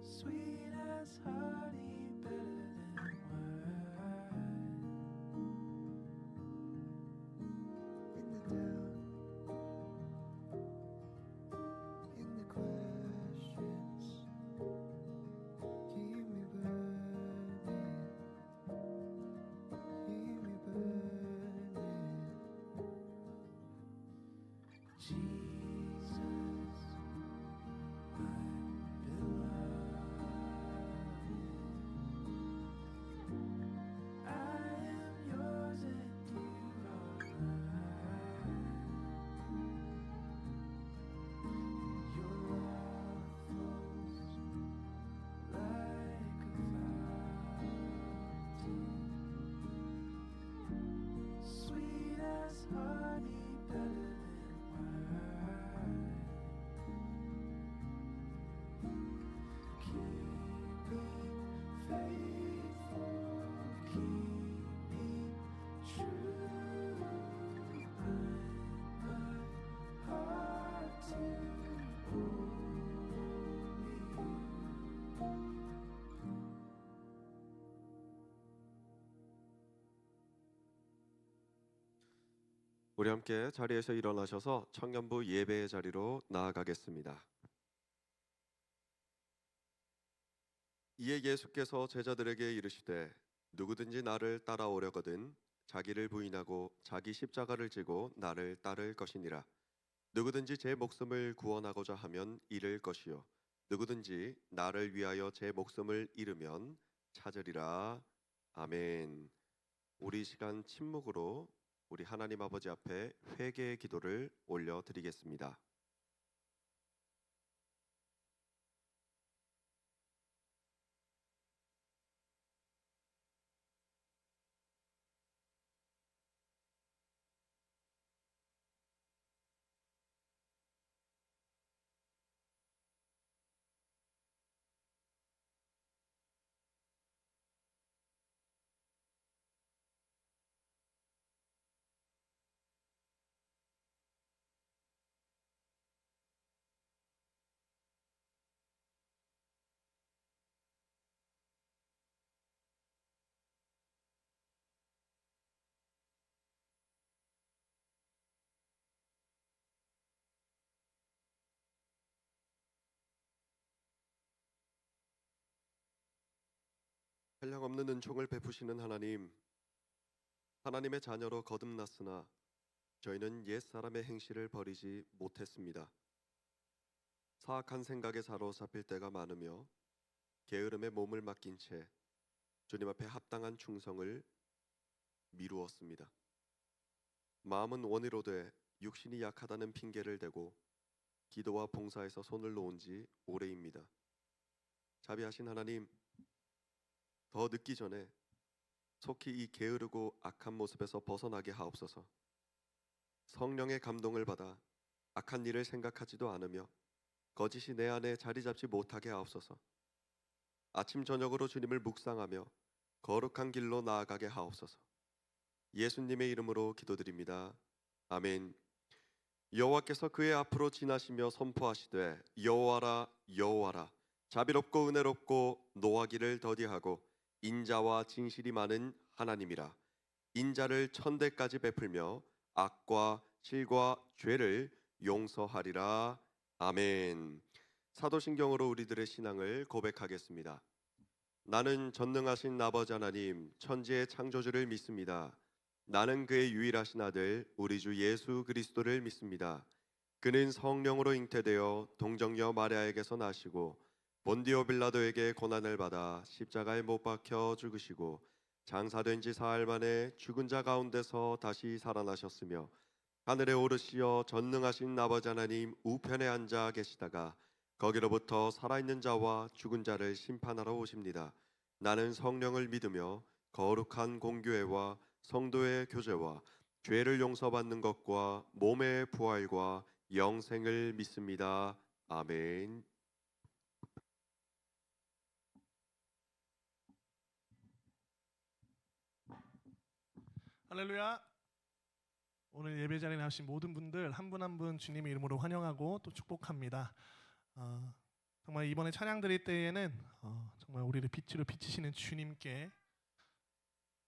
Sweet as honey, better than wine. In the doubt, in the questions, keep me burning, keep me burning. Jesus, my beloved, I am yours and you are mine. Your love flows like a fountain, sweet as honey, better than wine. Keep me faithful, keep me true. Bind my heart to only you. 우리 함께 자리에서 일어나셔서 청년부 예배의 자리로 나아가겠습니다. 이에 예수께서 제자들에게 이르시되 누구든지 나를 따라오려거든 자기를 부인하고 자기 십자가를 지고 나를 따를 것이니라. 누구든지 제 목숨을 구원하고자 하면 잃을 것이요 누구든지 나를 위하여 제 목숨을 잃으면 찾으리라. 아멘. 우리 시간 침묵으로 우리 하나님 아버지 앞에 회개의 기도를 올려드리겠습니다. 한량없는 은총을 베푸시는 하나님, 하나님의 자녀로 거듭났으나 저희는 옛사람의 행실을 버리지 못했습니다. 사악한 생각에 사로잡힐 때가 많으며 게으름에 몸을 맡긴 채 주님 앞에 합당한 충성을 미루었습니다. 마음은 원이로 돼 육신이 약하다는 핑계를 대고 기도와 봉사에서 손을 놓은 지 오래입니다. 자비하신 하나님, 더 늦기 전에 속히 이 게으르고 악한 모습에서 벗어나게 하옵소서. 성령의 감동을 받아 악한 일을 생각하지도 않으며 거짓이 내 안에 자리 잡지 못하게 하옵소서. 아침 저녁으로 주님을 묵상하며 거룩한 길로 나아가게 하옵소서. 예수님의 이름으로 기도드립니다. 아멘. 여호와께서 그의 앞으로 지나시며 선포하시되 여호와라 여호와라 자비롭고 은혜롭고 노하기를 더디하고 인자와 진실이 많은 하나님이라. 인자를 천대까지 베풀며 악과 실과 죄를 용서하리라. 아멘. 사도신경으로 우리들의 신앙을 고백하겠습니다. 나는 전능하신 아버지 하나님 천지의 창조주를 믿습니다. 나는 그의 유일하신 아들 우리 주 예수 그리스도를 믿습니다. 그는 성령으로 잉태되어 동정녀 마리아에게서 나시고 본디오 빌라도에게 고난을 받아 십자가에 못 박혀 죽으시고 장사된 지 사흘 만에 죽은 자 가운데서 다시 살아나셨으며 하늘에 오르시어 전능하신 아버지 하나님 우편에 앉아 계시다가 거기로부터 살아있는 자와 죽은 자를 심판하러 오십니다. 나는 성령을 믿으며 거룩한 공교회와 성도의 교제와 죄를 용서받는 것과 몸의 부활과 영생을 믿습니다. 아멘. 할렐루야. 오늘 예배 자리에 나오신 모든 분들 한 분 한 분 주님의 이름으로 환영하고 또 축복합니다. 정말 이번에 찬양 드릴 때에는 정말 우리를 빛으로 비치시는 주님께,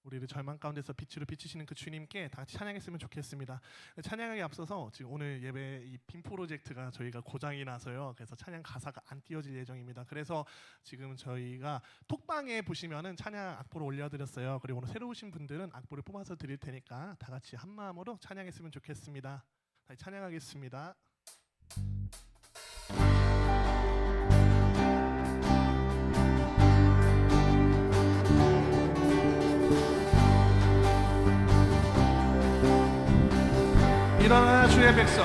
우리를 절망 가운데서 빛으로 비치시는 그 주님께 다 같이 찬양했으면 좋겠습니다. 찬양하기 앞서서 지금 오늘 예배 이 빔 프로젝트가 저희가 고장이 나서요. 그래서 찬양 가사가 안 띄워질 예정입니다. 그래서 지금 저희가 톡방에 보시면은 찬양 악보를 올려드렸어요. 그리고 오늘 새로 오신 분들은 악보를 뽑아서 드릴 테니까 다 같이 한 마음으로 찬양했으면 좋겠습니다. 다시 찬양하겠습니다. 일어나라 주의 백성,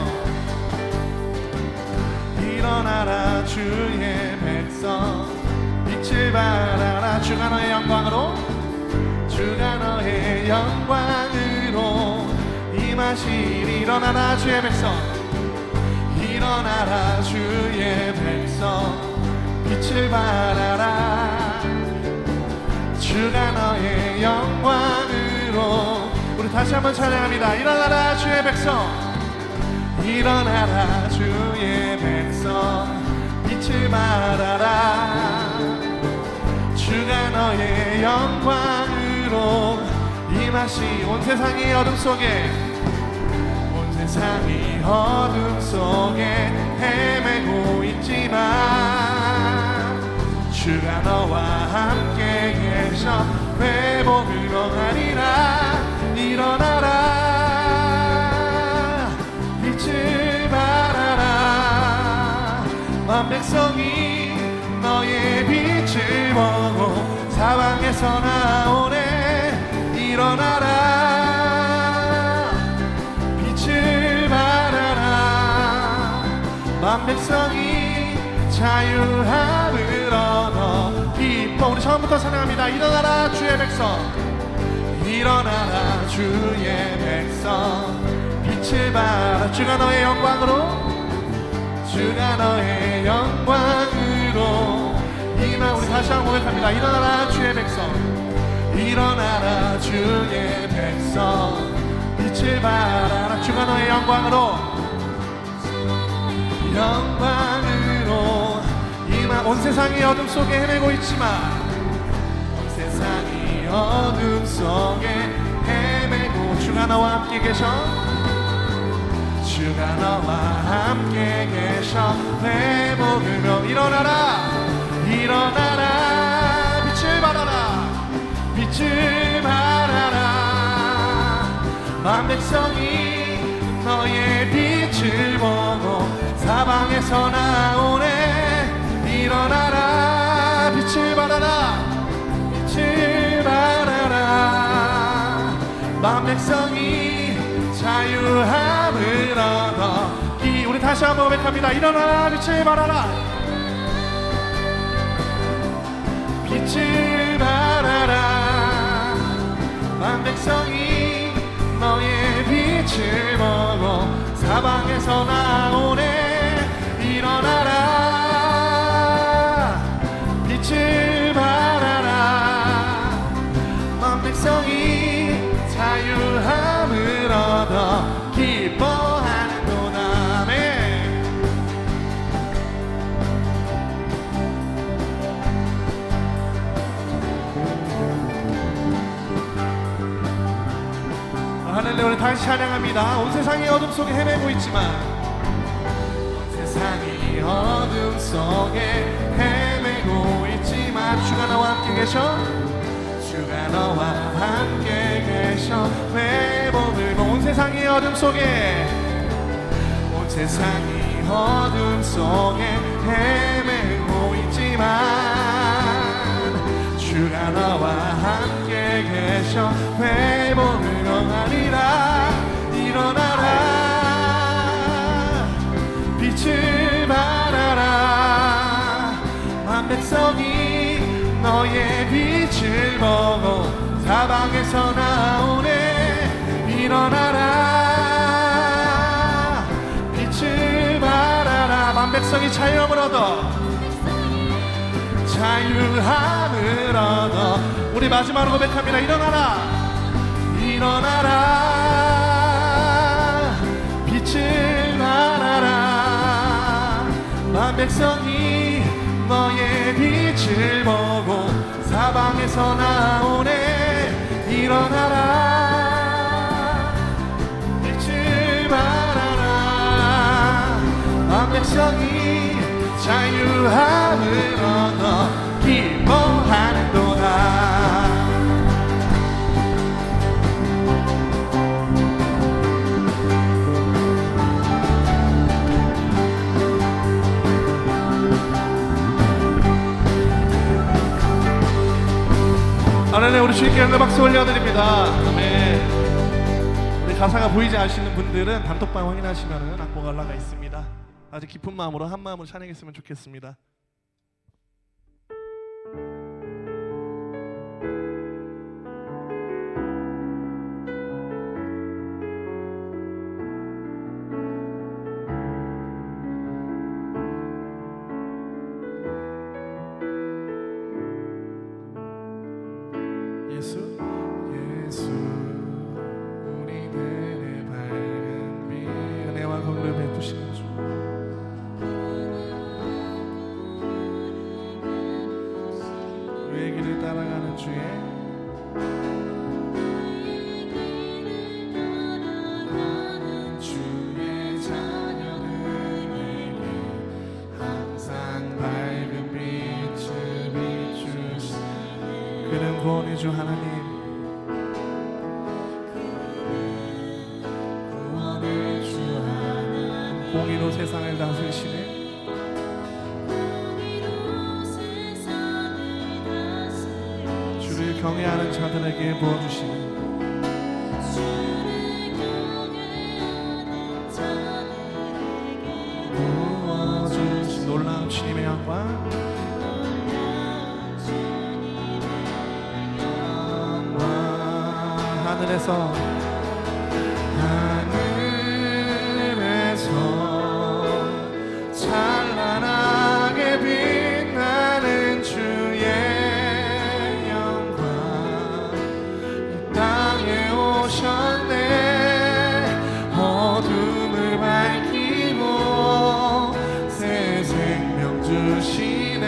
일어나라 주의 백성, 빛을 발하라. 주가 너의 영광으로, 주가 너의 영광으로 임하시리. 일어나라 주의 백성, 일어나라 주의 백성, 빛을 발하라. 주가 너의 영광으로. 우리 다시 한번 찬양합니다. 일어나라 주의 백성, 일어나라 주의 백성, 빛을 발하라. 주가 너의 영광으로 임하시. 온 세상이 어둠 속에, 온 세상이 어둠 속에 헤매고 있지만 주가 너와 함께 계셔 회복을 거하리라. 일어나라 빛을 발하라. 만 백성이 너의 빛을 보고 사방에서 나오네. 일어나라 빛을 발하라. 만 백성이 자유함을 얻어 기뻐. 우리 처음부터 찬양합니다. 일어나라 주의 백성, 일어나라 주의 백성, 빛을 발하. 주가 너의 영광으로, 주가 너의 영광으로 임하. 우리 다시 한번 고백합니다. 일어나라 주의 백성, 일어나라 주의 백성, 빛을 발하라. 주가 너의 영광으로, 영광으로 임하. 온 세상이 어둠 속에 헤매고 있지만, 온 세상이 어둠 속에 헤매고 주가 너와 함께 계셔, 주가 너와 함께 계셔 회복으로. 일어나라, 일어나라 빛을 발하라, 빛을 발하라. 만 백성이 너의 빛을 보고 사방에서 나오네. 일어나라 빛을 발하라, 빛을 발하라. 만 백성이 자유함을 얻어 우리 다시 한번 고백합니다. 일어나라 빛을 발하라, 빛을 발하라. 만 백성이 너의 빛을 보고 사방에서 나오네. 일어나라 빛을 발하라. 만 백성이 자유함을 얻어 기뻐하는 도담에. 할렐루야. 우리 다시 찬양합니다. 온 세상이 어둠 속에 헤매고 있지만, 온 세상이 어둠 속에 헤매고 있지만 주가 너와 함께 계셔, 주가 너와 함께 계셔 회복을. 온 세상이 어둠 속에, 온 세상이 어둠 속에 헤매고 있지만 주가 너와 함께 계셔 되셔 회복을 영하리라. 일어나라 빛을 발하라. 만 백성이 너의 빛을 보고 사방에서 나오네. 일어나라 빛을 발하라. 만 백성이 자유함을 얻어 자유함을 얻어. 우리 마지막으로 고백합니다. 일어나라 일어나라 빛을 발하라. 만 백성이 너의 빛을 보고 사방에서 나오네. 일어나라 빛을 발하라. 만 백성이 자유함을 얻어 기뻐하는도다. 하나님, 우리 주님께 영광 박수 올려드립니다. 아멘. 우리 가사가 보이지 않으시는 분들은 단톡방 확인하시면 악보가 올라가 있습니다. 아주 깊은 마음으로 한 마음으로 찬양했으면 좋겠습니다. 예수 우리들의 밝은 빛 은혜와 공로를 베푸시는 주. 우리의 길을 따라가는 주의 자녀들에게 항상 밝은 빛을 비추시는 그는 구원의 주 하나님. 구원의 주 하나님 공의로 세상을 다스리시네. 주를 경외하는 자들에게 부어주시는 부어주신 놀라운 주님의 영광. 하늘에서 찬란하게 빛나는 주의 영광 이 땅에 오셨네. 어둠을 밝히고 새 생명 주시네.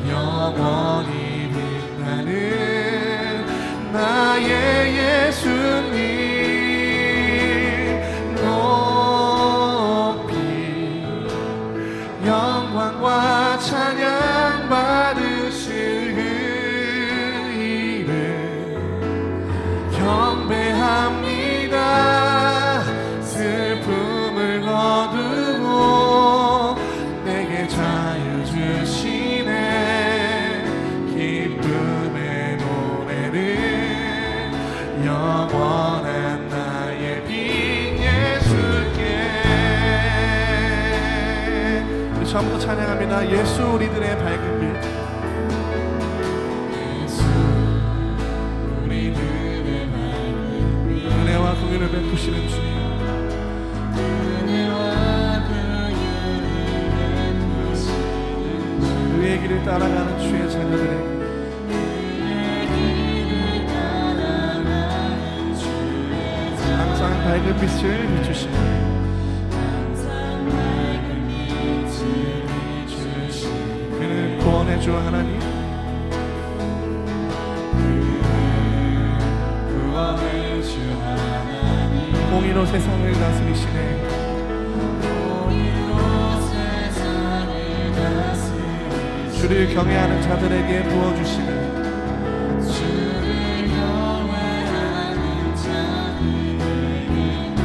영원히 빛나는 나의 예수님 높이 영광과 찬양 받으실 그 이름 경배합니다. 슬픔을 거두고 내게 자유 주시네. 기쁨의 노래를 영원한 나의 빈 예수께. 우리 처음부터 찬양합니다. 예수 우리들의 밝은 빛. 예수 우리들의 밝은 빛. 은혜와 긍휼을 베푸시는 주님. 은혜와 긍휼을 베푸시는 주. 그의 길을 따라가는 주의 자녀들에게 항상 밝은 빛을 비추시네. 그는 구원의 주 하나님. 구원의 주 하나님 공의로 세상을 다스리시네. 공의로 세상을 다스리시네. 주를 경외하는 자들에게 부어주시네.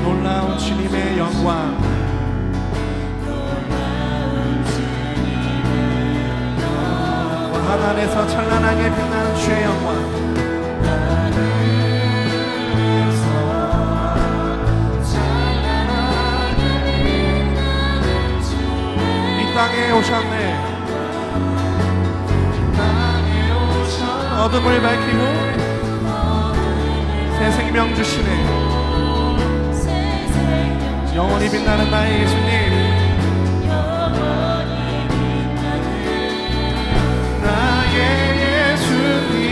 놀라운 주님의 영광. 하늘에서 찬란하게 빛나는 주의 영광. 땅에 오셨네. 땅에 오셨네. 어둠을 밝히고 새 생명 주시네. 영원히 빛나는 나의 예수님, 나의 예수님,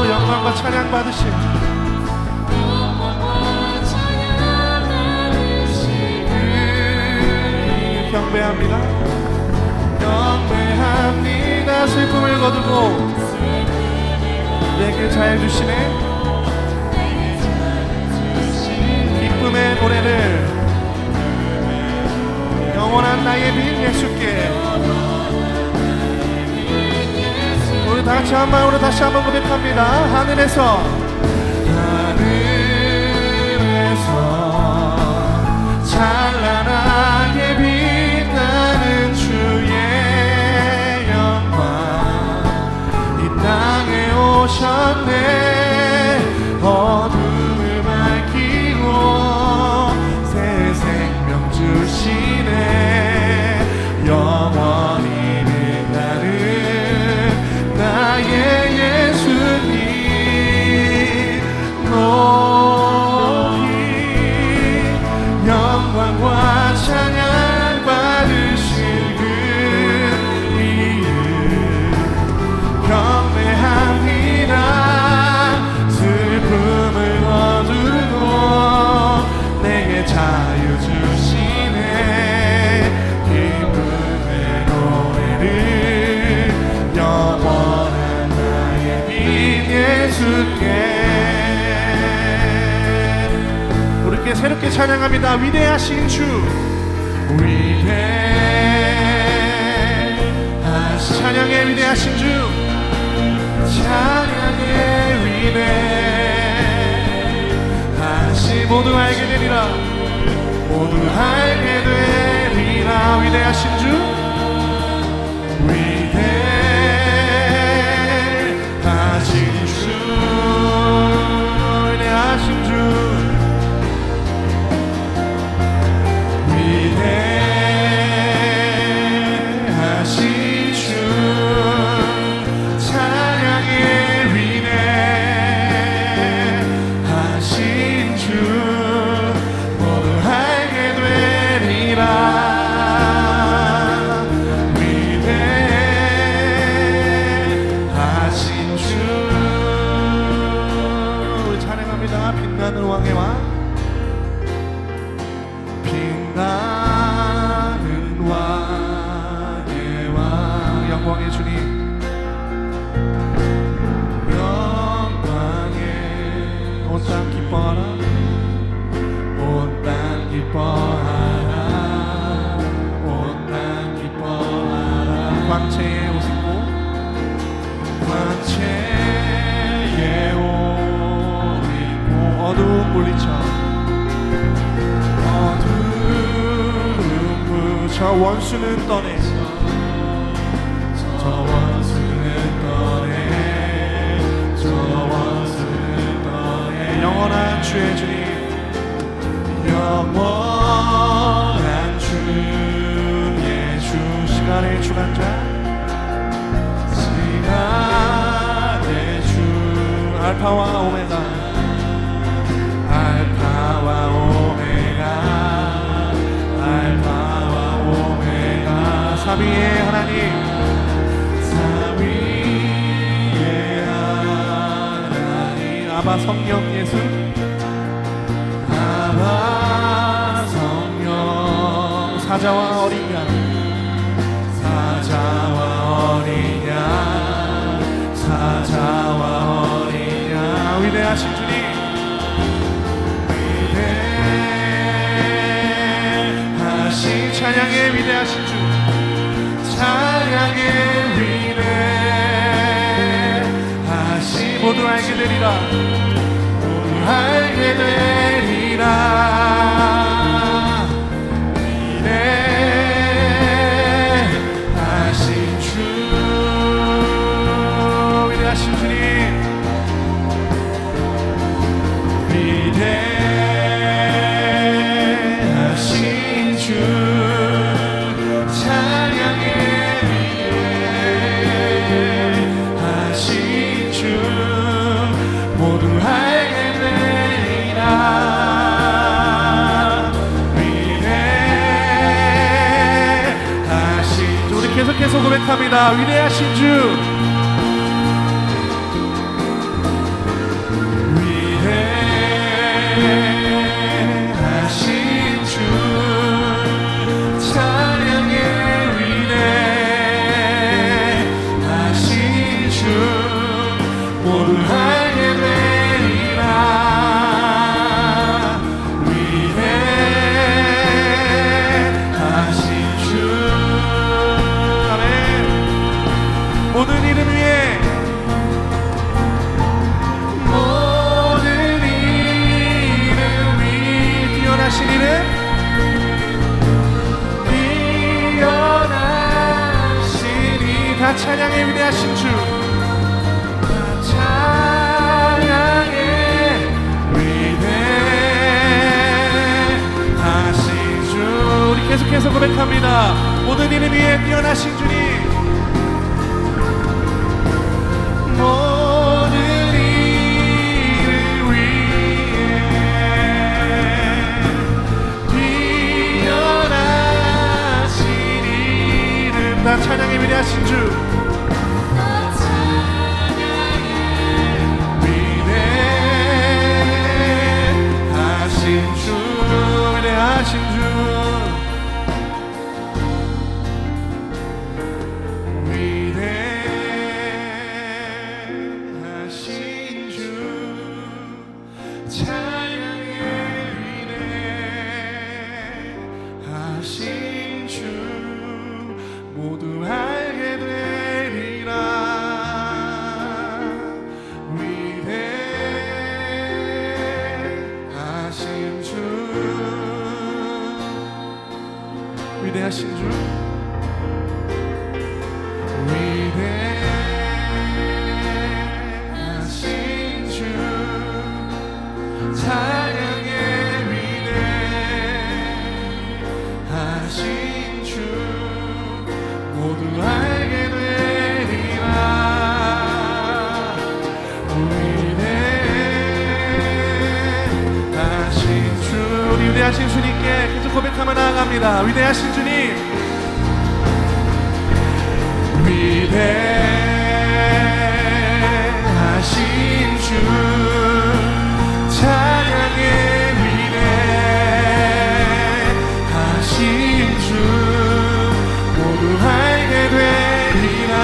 영광과 찬양 받으신 경배합니다. 경배합니다. 슬픔을 거두고 내게 잘 주시네. 기쁨의 노래를 영원한 나의 빈 예수께. 우리 다같이 한 마음으로 다시 한번 고백합니다. 하늘에서 찬란하게 빛나는 주의 영광 이 땅에 오셨네. 어둠을 밝히고 새 생명 주시네. 영원히 빛나는 나의 예수님 높이 영광과 찬양 받으신 그 이름 경배합니다. 슬픔을 거두고 내게 자유 주시네. 기쁨의 노래를 영원한 나의 빈 예수께. 우리께 새롭게 찬양합니다. 위대하신 주, 위대하신 찬양의 위대하신 주, 찬양의 위대하신 모두 알게 되리라. 모두 알게 되리라. 위대하신 주, 위대하신 주, 위대하신 주, 위대하신 주, 찬양의 위대하신 주, 모두 알게 되리라. 위대하신 주. 우리 찬양합니다. 빛나는 왕의 왕, 빛나는 왕의 왕, 영광의 주님, 영광의 온 땅 기뻐하라. 온 땅 기뻐하라. 온 땅 기뻐하라. 광채에 옷 입고 광채에 옷 입고 어두운 물리쳐 저 원수는 떠내, 저 원수는 떠내, 저 원수는 떠내. 영원한 주의 주님, 영원한 주의 주, 시간의 주관자, 시간의 주, 알파와 오메가, 알파와 오메가, 알파와 오메가, 삼위의 하나님, 삼위의 하나님, 아바 성령 예수, 아바 성령, 사자와 어린 양, 사자와 어린 양, 사자와 어린 양. 위대하신 주님, 위대하신 찬양의 위대하신 주, 찬양의 위대하신 모두 알게 되리라. 모두 알게 되리라. 위대하신 주, 위대하신 주님, 위대하신 주. 고백합니다. 위대하신 주, 위대하신 주, 찬양의 위대하신 주, 모두 알게 되리라. 위대하신 주, 아멘. 모든 이름 위에, 모든 이름 위, 뛰어나신 이름, 뛰어나신 이, 다 찬양의 위대하신 주, 다 찬양의 위대하신 주. 우리 계속해서 고백합니다. 모든 이름 위에 뛰어나신 주님, 모든 이름 위에 뛰어나신 이름, 다 찬양의 위대하신 주, 위대하신 주, 위대하신 주, 위대하신 주, 찬양의 위대하신 주, 모두 알게 되리라. 위대하신 주, 위대하신 주, 위대하신 주, 찬양의 위대하신 주, 모두 알게 되리라. 위대하신 주, 우리 위대하신 주님께 계속 고백하며 나아갑니다. 위대하신 주님, 위대하신 주, 찬양의 위대하신 주, 모두 알게 되리라.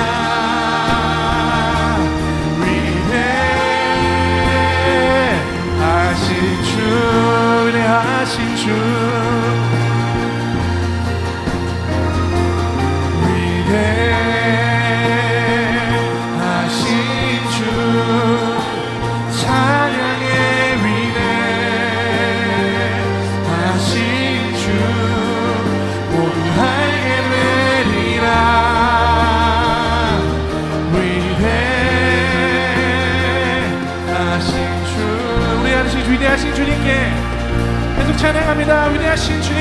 위대하신 주, 위대하신 주, 위대하신 주, 찬양의 위대하신 주, 모두 알게 되리라. 위대하신 주, 위대하신 주님께 계속 찬양합니다. 위대하신 주님,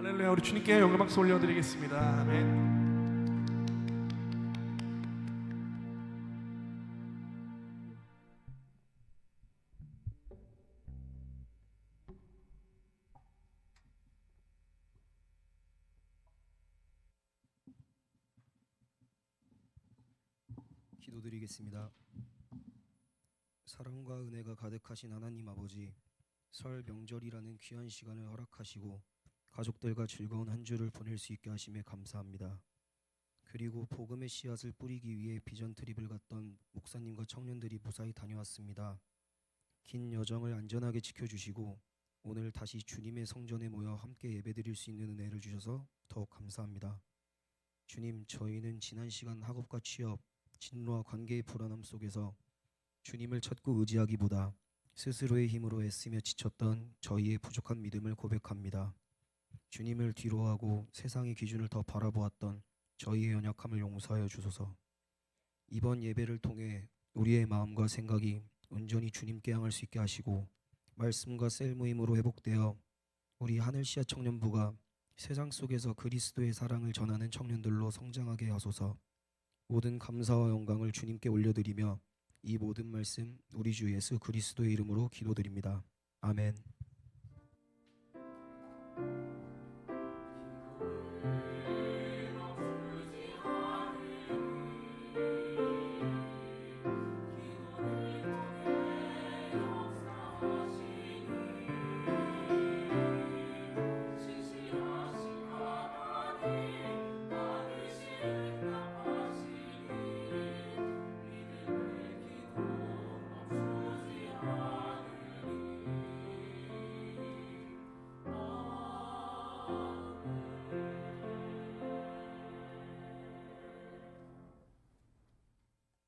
할렐루야. 우리 주님께 영광 박수 올려드리겠습니다. 아멘. 기도드리겠습니다. 사랑과 은혜가 가득하신 하나님 아버지, 설 명절이라는 귀한 시간을 허락하시고 가족들과 즐거운 한 주를 보낼 수 있게 하심에 감사합니다. 그리고 복음의 씨앗을 뿌리기 위해 비전 트립을 갔던 목사님과 청년들이 무사히 다녀왔습니다. 긴 여정을 안전하게 지켜주시고 오늘 다시 주님의 성전에 모여 함께 예배드릴 수 있는 은혜를 주셔서 더욱 감사합니다. 주님, 저희는 지난 시간 학업과 취업, 진로와 관계의 불안함 속에서 주님을 찾고 의지하기보다 스스로의 힘으로 애쓰며 지쳤던 저희의 부족한 믿음을 고백합니다. 주님을 뒤로하고 세상의 기준을 더 바라보았던 저희의 연약함을 용서하여 주소서. 이번 예배를 통해 우리의 마음과 생각이 온전히 주님께 향할 수 있게 하시고 말씀과 셀 모임으로 회복되어 우리 하늘시야 청년부가 세상 속에서 그리스도의 사랑을 전하는 청년들로 성장하게 하소서. 모든 감사와 영광을 주님께 올려드리며 이 모든 말씀 우리 주 예수 그리스도의 이름으로 기도드립니다. 아멘.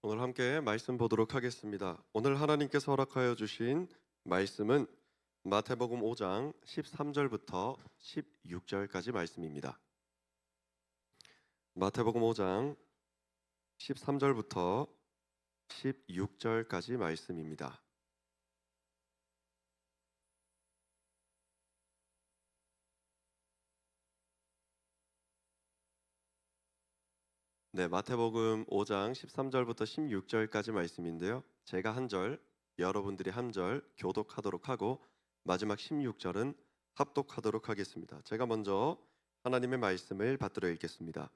오늘 함께 말씀 보도록 하겠습니다. 오늘 하나님께서 허락하여 주신 말씀은 마태복음 5장 13절부터 16절까지 말씀입니다. 마태복음 5장 13절부터 16절까지 말씀입니다. 네, 마태복음 5장 13절부터 16절까지 말씀인데요. 제가 한 절, 여러분들이 한 절 교독하도록 하고 마지막 16절은 합독하도록 하겠습니다. 제가 먼저 하나님의 말씀을 받들어 읽겠습니다.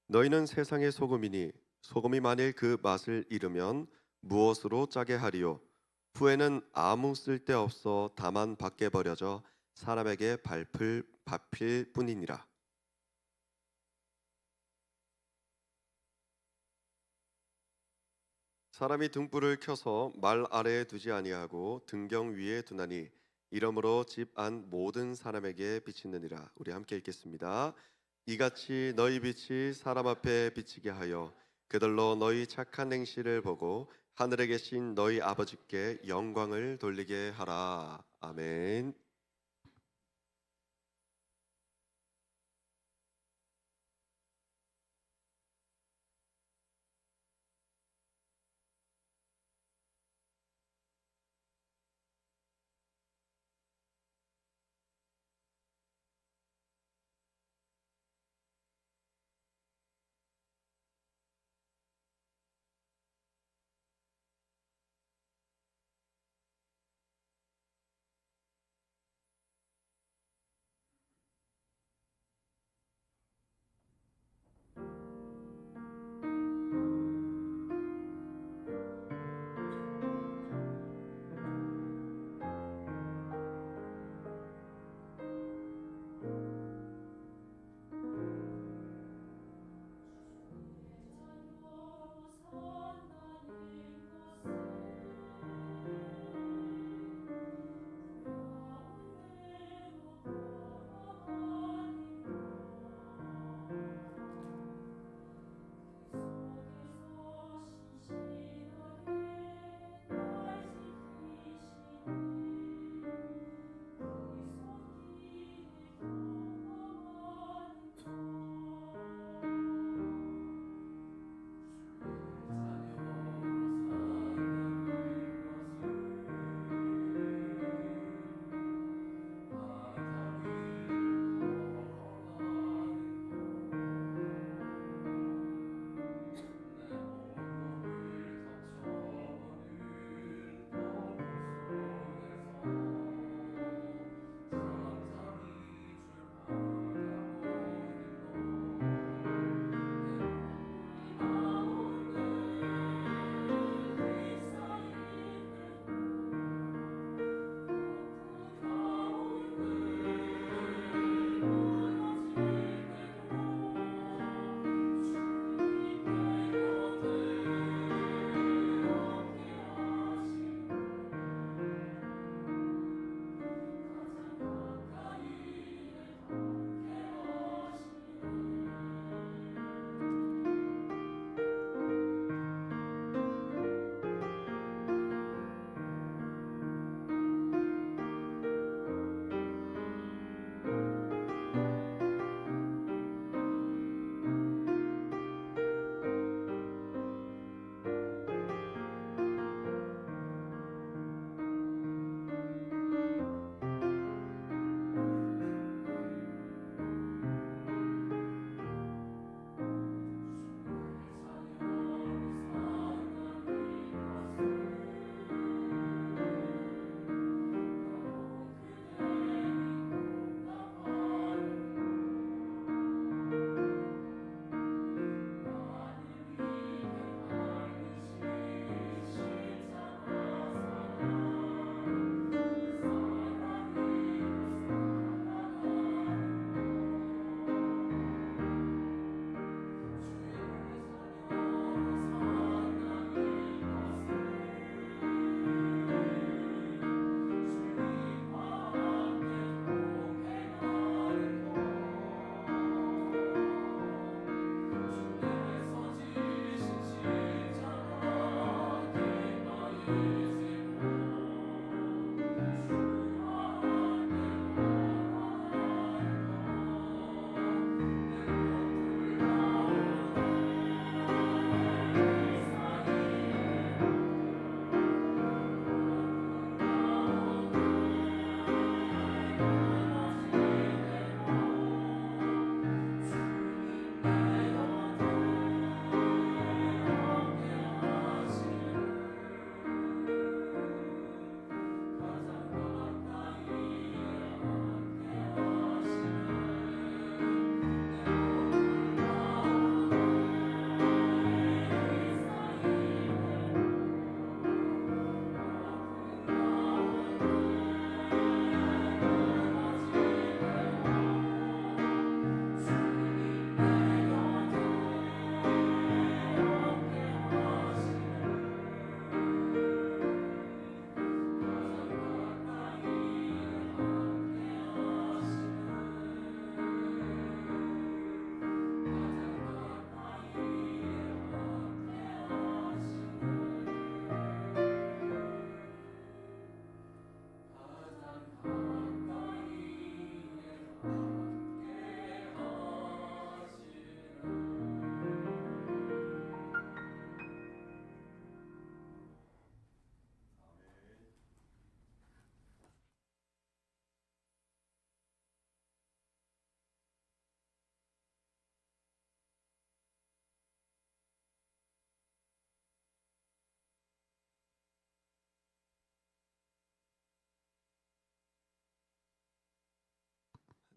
너희는 세상의 소금이니 소금이 만일 그 맛을 잃으면 무엇으로 짜게 하리요? 후에는 아무 쓸데없어 다만 밖에 버려져 사람에게 밟힐 뿐이니라. 사람이 등불을 켜서 말 아래에 두지 아니하고 등경 위에 두나니 이러므로 집 안 모든 사람에게 비치느니라. 우리 함께 읽겠습니다. 이같이 너희 빛이 사람 앞에 비치게 하여 그들로 너희 착한 행실을 보고 하늘에 계신 너희 아버지께 영광을 돌리게 하라. 아멘.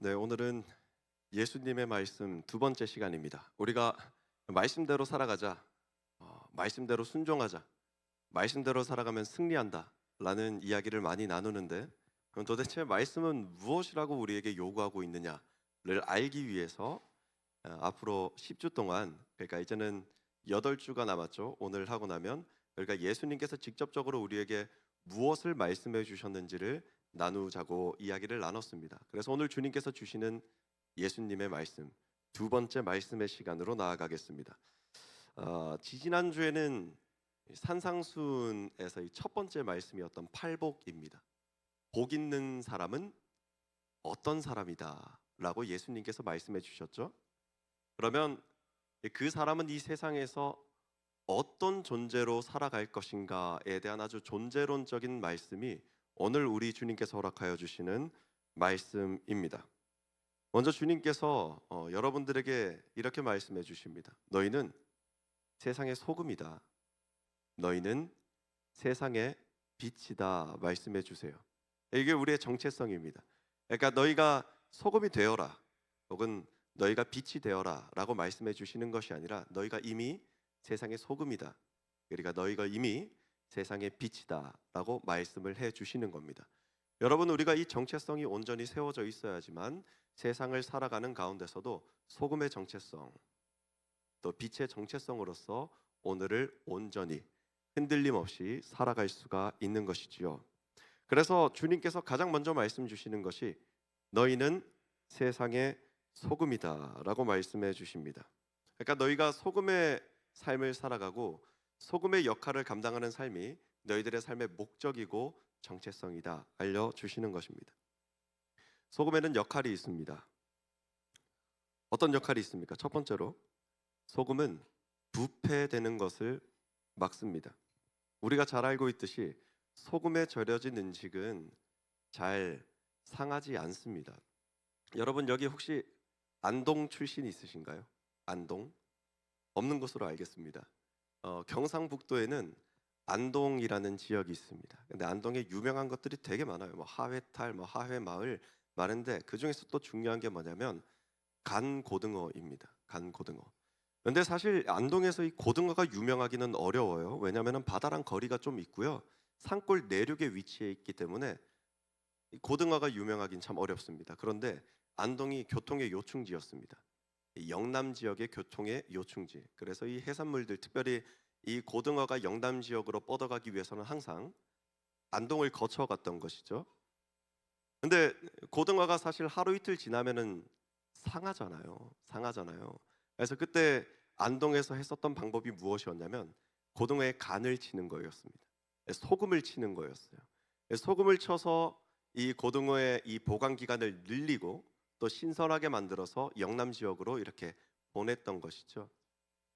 네, 오늘은 예수님의 말씀 두 번째 시간입니다. 우리가 말씀대로 살아가자, 말씀대로 순종하자, 말씀대로 살아가면 승리한다라는 이야기를 많이 나누는데, 그럼 도대체 말씀은 무엇이라고 우리에게 요구하고 있느냐를 알기 위해서 앞으로 10주 동안, 그러니까 이제는 8주가 남았죠. 오늘 하고 나면 그러니까 예수님께서 직접적으로 우리에게 무엇을 말씀해 주셨는지를 나누자고 이야기를 나눴습니다. 그래서 오늘 주님께서 주시는 예수님의 말씀, 두 번째 말씀의 시간으로 나아가겠습니다. 지지난주에는 산상순에서 이 첫 번째 말씀이었던 팔복입니다. 복 있는 사람은 어떤 사람이다 라고 예수님께서 말씀해 주셨죠. 그러면 그 사람은 이 세상에서 어떤 존재로 살아갈 것인가에 대한 아주 존재론적인 말씀이 오늘 우리 주님께서 허락하여 주시는 말씀입니다. 먼저 주님께서 여러분들에게 이렇게 말씀해 주십니다. 너희는 세상의 소금이다. 너희는 세상의 빛이다 말씀해 주세요. 이게 우리의 정체성입니다. 그러니까 너희가 소금이 되어라 혹은 너희가 빛이 되어라 라고 말씀해 주시는 것이 아니라 너희가 이미 세상의 소금이다. 그러니까 너희가 이미 세상의 빛이다 라고 말씀을 해 주시는 겁니다. 여러분, 우리가 이 정체성이 온전히 세워져 있어야지만 세상을 살아가는 가운데서도 소금의 정체성 또 빛의 정체성으로서 오늘을 온전히 흔들림 없이 살아갈 수가 있는 것이지요. 그래서 주님께서 가장 먼저 말씀 주시는 것이 너희는 세상의 소금이다 라고 말씀해 주십니다. 그러니까 너희가 소금의 삶을 살아가고 소금의 역할을 감당하는 삶이 너희들의 삶의 목적이고 정체성이다 알려주시는 것입니다. 소금에는 역할이 있습니다. 어떤 역할이 있습니까? 첫 번째로 소금은 부패되는 것을 막습니다. 우리가 잘 알고 있듯이 소금에 절여진 음식은 잘 상하지 않습니다. 여러분, 여기 혹시 안동 출신 있으신가요? 안동? 없는 것으로 알겠습니다. 경상북도에는 안동이라는 지역이 있습니다. 근데 안동에 유명한 것들이 되게 많아요. 뭐 하회탈, 뭐 하회마을 많은데 그 중에서 또 중요한 게 뭐냐면 간고등어입니다. 간고등어. 근데 사실 안동에서 이 고등어가 유명하기는 어려워요. 왜냐하면 바다랑 거리가 좀 있고요. 산골 내륙에 위치해 있기 때문에 이 고등어가 유명하긴 참 어렵습니다. 그런데 안동이 교통의 요충지였습니다. 이 영남 지역의 교통의 요충지. 그래서 이 해산물들, 특별히 이 고등어가 영남 지역으로 뻗어가기 위해서는 항상 안동을 거쳐갔던 것이죠. 근데 고등어가 사실 하루 이틀 지나면은 상하잖아요. 그래서 그때 안동에서 했었던 방법이 무엇이었냐면 고등어의 간을 치는 거였습니다. 소금을 치는 거였어요. 소금을 쳐서 이 고등어의 이 보관 기간을 늘리고 또 신선하게 만들어서 영남 지역으로 이렇게 보냈던 것이죠.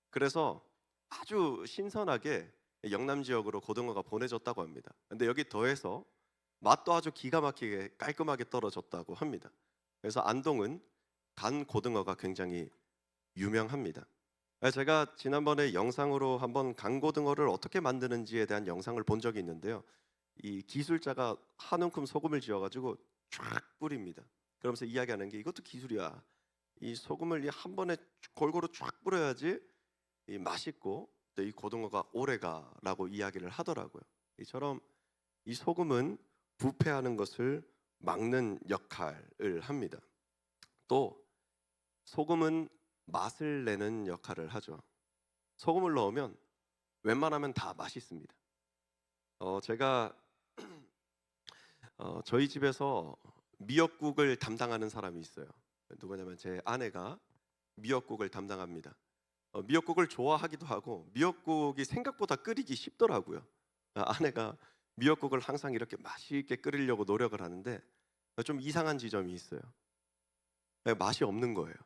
그래서 아주 신선하게 영남 지역으로 고등어가 보내졌다고 합니다. 근데 여기 더해서 맛도 아주 기가 막히게 깔끔하게 떨어졌다고 합니다. 그래서 안동은 간 고등어가 굉장히 유명합니다. 제가 지난번에 영상으로 한번 간 고등어를 어떻게 만드는지에 대한 영상을 본 적이 있는데요. 이 기술자가 한 움큼 소금을 지어가지고 쫙 뿌립니다. 그러면서 이야기하는 게 이것도 기술이야. 이 소금을 한 번에 골고루 쫙 뿌려야지 이 맛있고 또 이 고등어가 오래가라고 이야기를 하더라고요. 이처럼 이 소금은 부패하는 것을 막는 역할을 합니다. 또 소금은 맛을 내는 역할을 하죠. 소금을 넣으면 웬만하면 다 맛있습니다. 제가 저희 집에서 미역국을 담당하는 사람이 있어요. 누구냐면 제 아내가 미역국을 담당합니다. 미역국을 좋아하기도 하고 미역국이 생각보다 끓이기 쉽더라고요. 아내가 미역국을 항상 이렇게 맛있게 끓이려고 노력을 하는데 좀 이상한 지점이 있어요. 맛이 없는 거예요.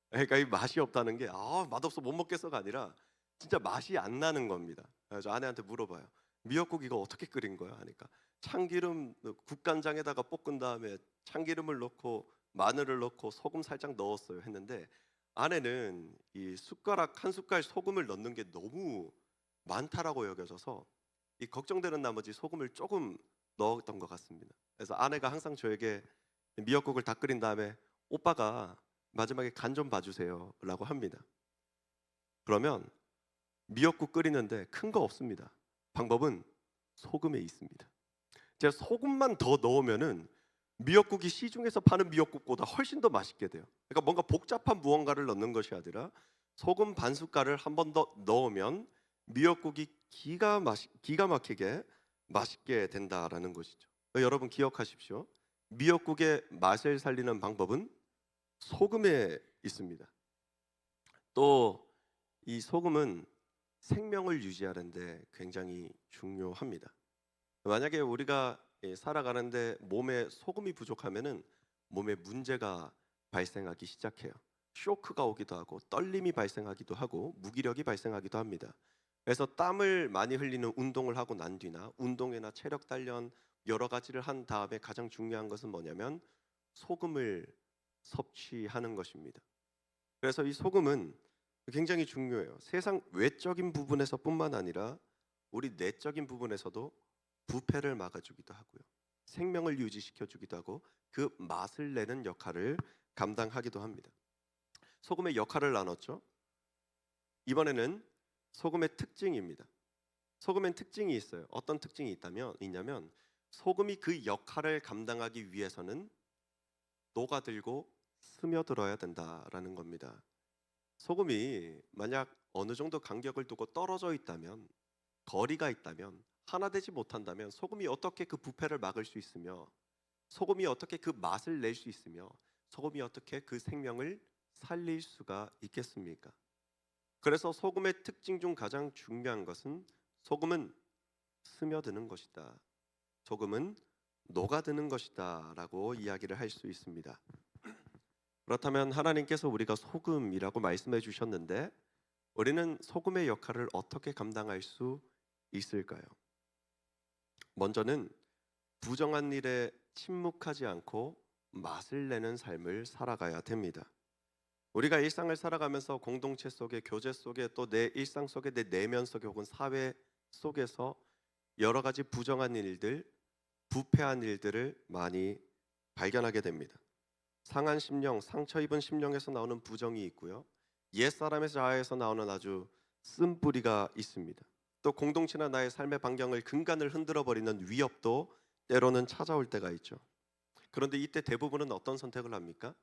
그러니까 이 맛이 없다는 게 맛없어 못 먹겠어가 아니라 진짜 맛이 안 나는 겁니다. 그래서 아내한테 물어봐요. 미역국 이거 어떻게 끓인 거야? 하니까 참기름 국간장에다가 볶은 다음에 참기름을 넣고 마늘을 넣고 소금 살짝 넣었어요 했는데 아내는 이 숟가락 한 숟갈 소금을 넣는 게 너무 많다라고 여겨져서 이 걱정되는 나머지 소금을 조금 넣었던 것 같습니다. 그래서 아내가 항상 저에게 미역국을 다 끓인 다음에 오빠가 마지막에 간 좀 봐주세요 라고 합니다. 그러면 미역국 끓이는데 큰 거 없습니다. 방법은 소금에 있습니다. 제가 소금만 더 넣으면은 미역국이 시중에서 파는 미역국보다 훨씬 더 맛있게 돼요. 그러니까 뭔가 복잡한 무언가를 넣는 것이 아니라 소금 반 숟갈을 한 번 더 넣으면 미역국이 기가 막히게 맛있게 된다라는 것이죠. 여러분 기억하십시오. 미역국의 맛을 살리는 방법은 소금에 있습니다. 또 이 소금은 생명을 유지하는데 굉장히 중요합니다. 만약에 우리가 살아가는데 몸에 소금이 부족하면은 몸에 문제가 발생하기 시작해요. 쇼크가 오기도 하고 떨림이 발생하기도 하고 무기력이 발생하기도 합니다. 그래서 땀을 많이 흘리는 운동을 하고 난 뒤나 운동회나 체력 단련 여러 가지를 한 다음에 가장 중요한 것은 뭐냐면 소금을 섭취하는 것입니다. 그래서 이 소금은 굉장히 중요해요. 세상 외적인 부분에서뿐만 아니라 우리 내적인 부분에서도 부패를 막아주기도 하고요. 생명을 유지시켜주기도 하고 그 맛을 내는 역할을 감당하기도 합니다. 소금의 역할을 나눴죠. 이번에는 소금의 특징입니다. 소금엔 특징이 있어요. 어떤 특징이 있냐면 소금이 그 역할을 감당하기 위해서는 녹아들고 스며들어야 된다라는 겁니다. 소금이 만약 어느 정도 간격을 두고 떨어져 있다면, 거리가 있다면, 하나 되지 못한다면 소금이 어떻게 그 부패를 막을 수 있으며, 소금이 어떻게 그 맛을 낼 수 있으며, 소금이 어떻게 그 생명을 살릴 수가 있겠습니까? 그래서 소금의 특징 중 가장 중요한 것은 소금은 스며드는 것이다, 소금은 녹아드는 것이다 라고 이야기를 할 수 있습니다. 그렇다면 하나님께서 우리가 소금이라고 말씀해 주셨는데 우리는 소금의 역할을 어떻게 감당할 수 있을까요? 먼저는 부정한 일에 침묵하지 않고 맛을 내는 삶을 살아가야 됩니다. 우리가 일상을 살아가면서 공동체 속에, 교제 속에, 또 내 일상 속에, 내 내면 속에 혹은 사회 속에서 여러 가지 부정한 일들, 부패한 일들을 많이 발견하게 됩니다. 상한 심령, 상처 입은 심령에서 나오는 부정이 있고요. 옛사람의 자아에서 나오는 아주 쓴뿌리가 있습니다. 또 공동체나 나의 삶의 반경을 근간을 흔들어 버리는 위협도 때로는 찾아올 때가 있죠. 그런데 이때 대부분은 어떤 선택을 합니까?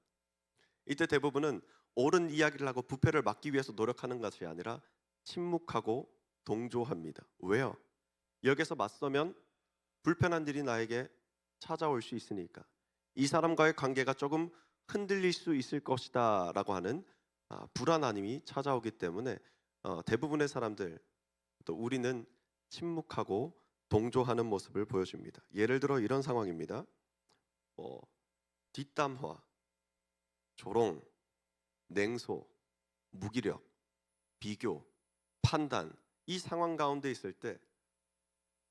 이때 대부분은 옳은 이야기를 하고 부패를 막기 위해서 노력하는 것이 아니라 침묵하고 동조합니다. 왜요? 여기서 맞서면 불편한 일이 나에게 찾아올 수 있으니까, 이 사람과의 관계가 조금 흔들릴 수 있을 것이다 라고 하는 불안함이 찾아오기 때문에 대부분의 사람들, 또 우리는 침묵하고 동조하는 모습을 보여줍니다. 예를 들어 이런 상황입니다. 뒷담화, 조롱, 냉소, 무기력, 비교, 판단, 이 상황 가운데 있을 때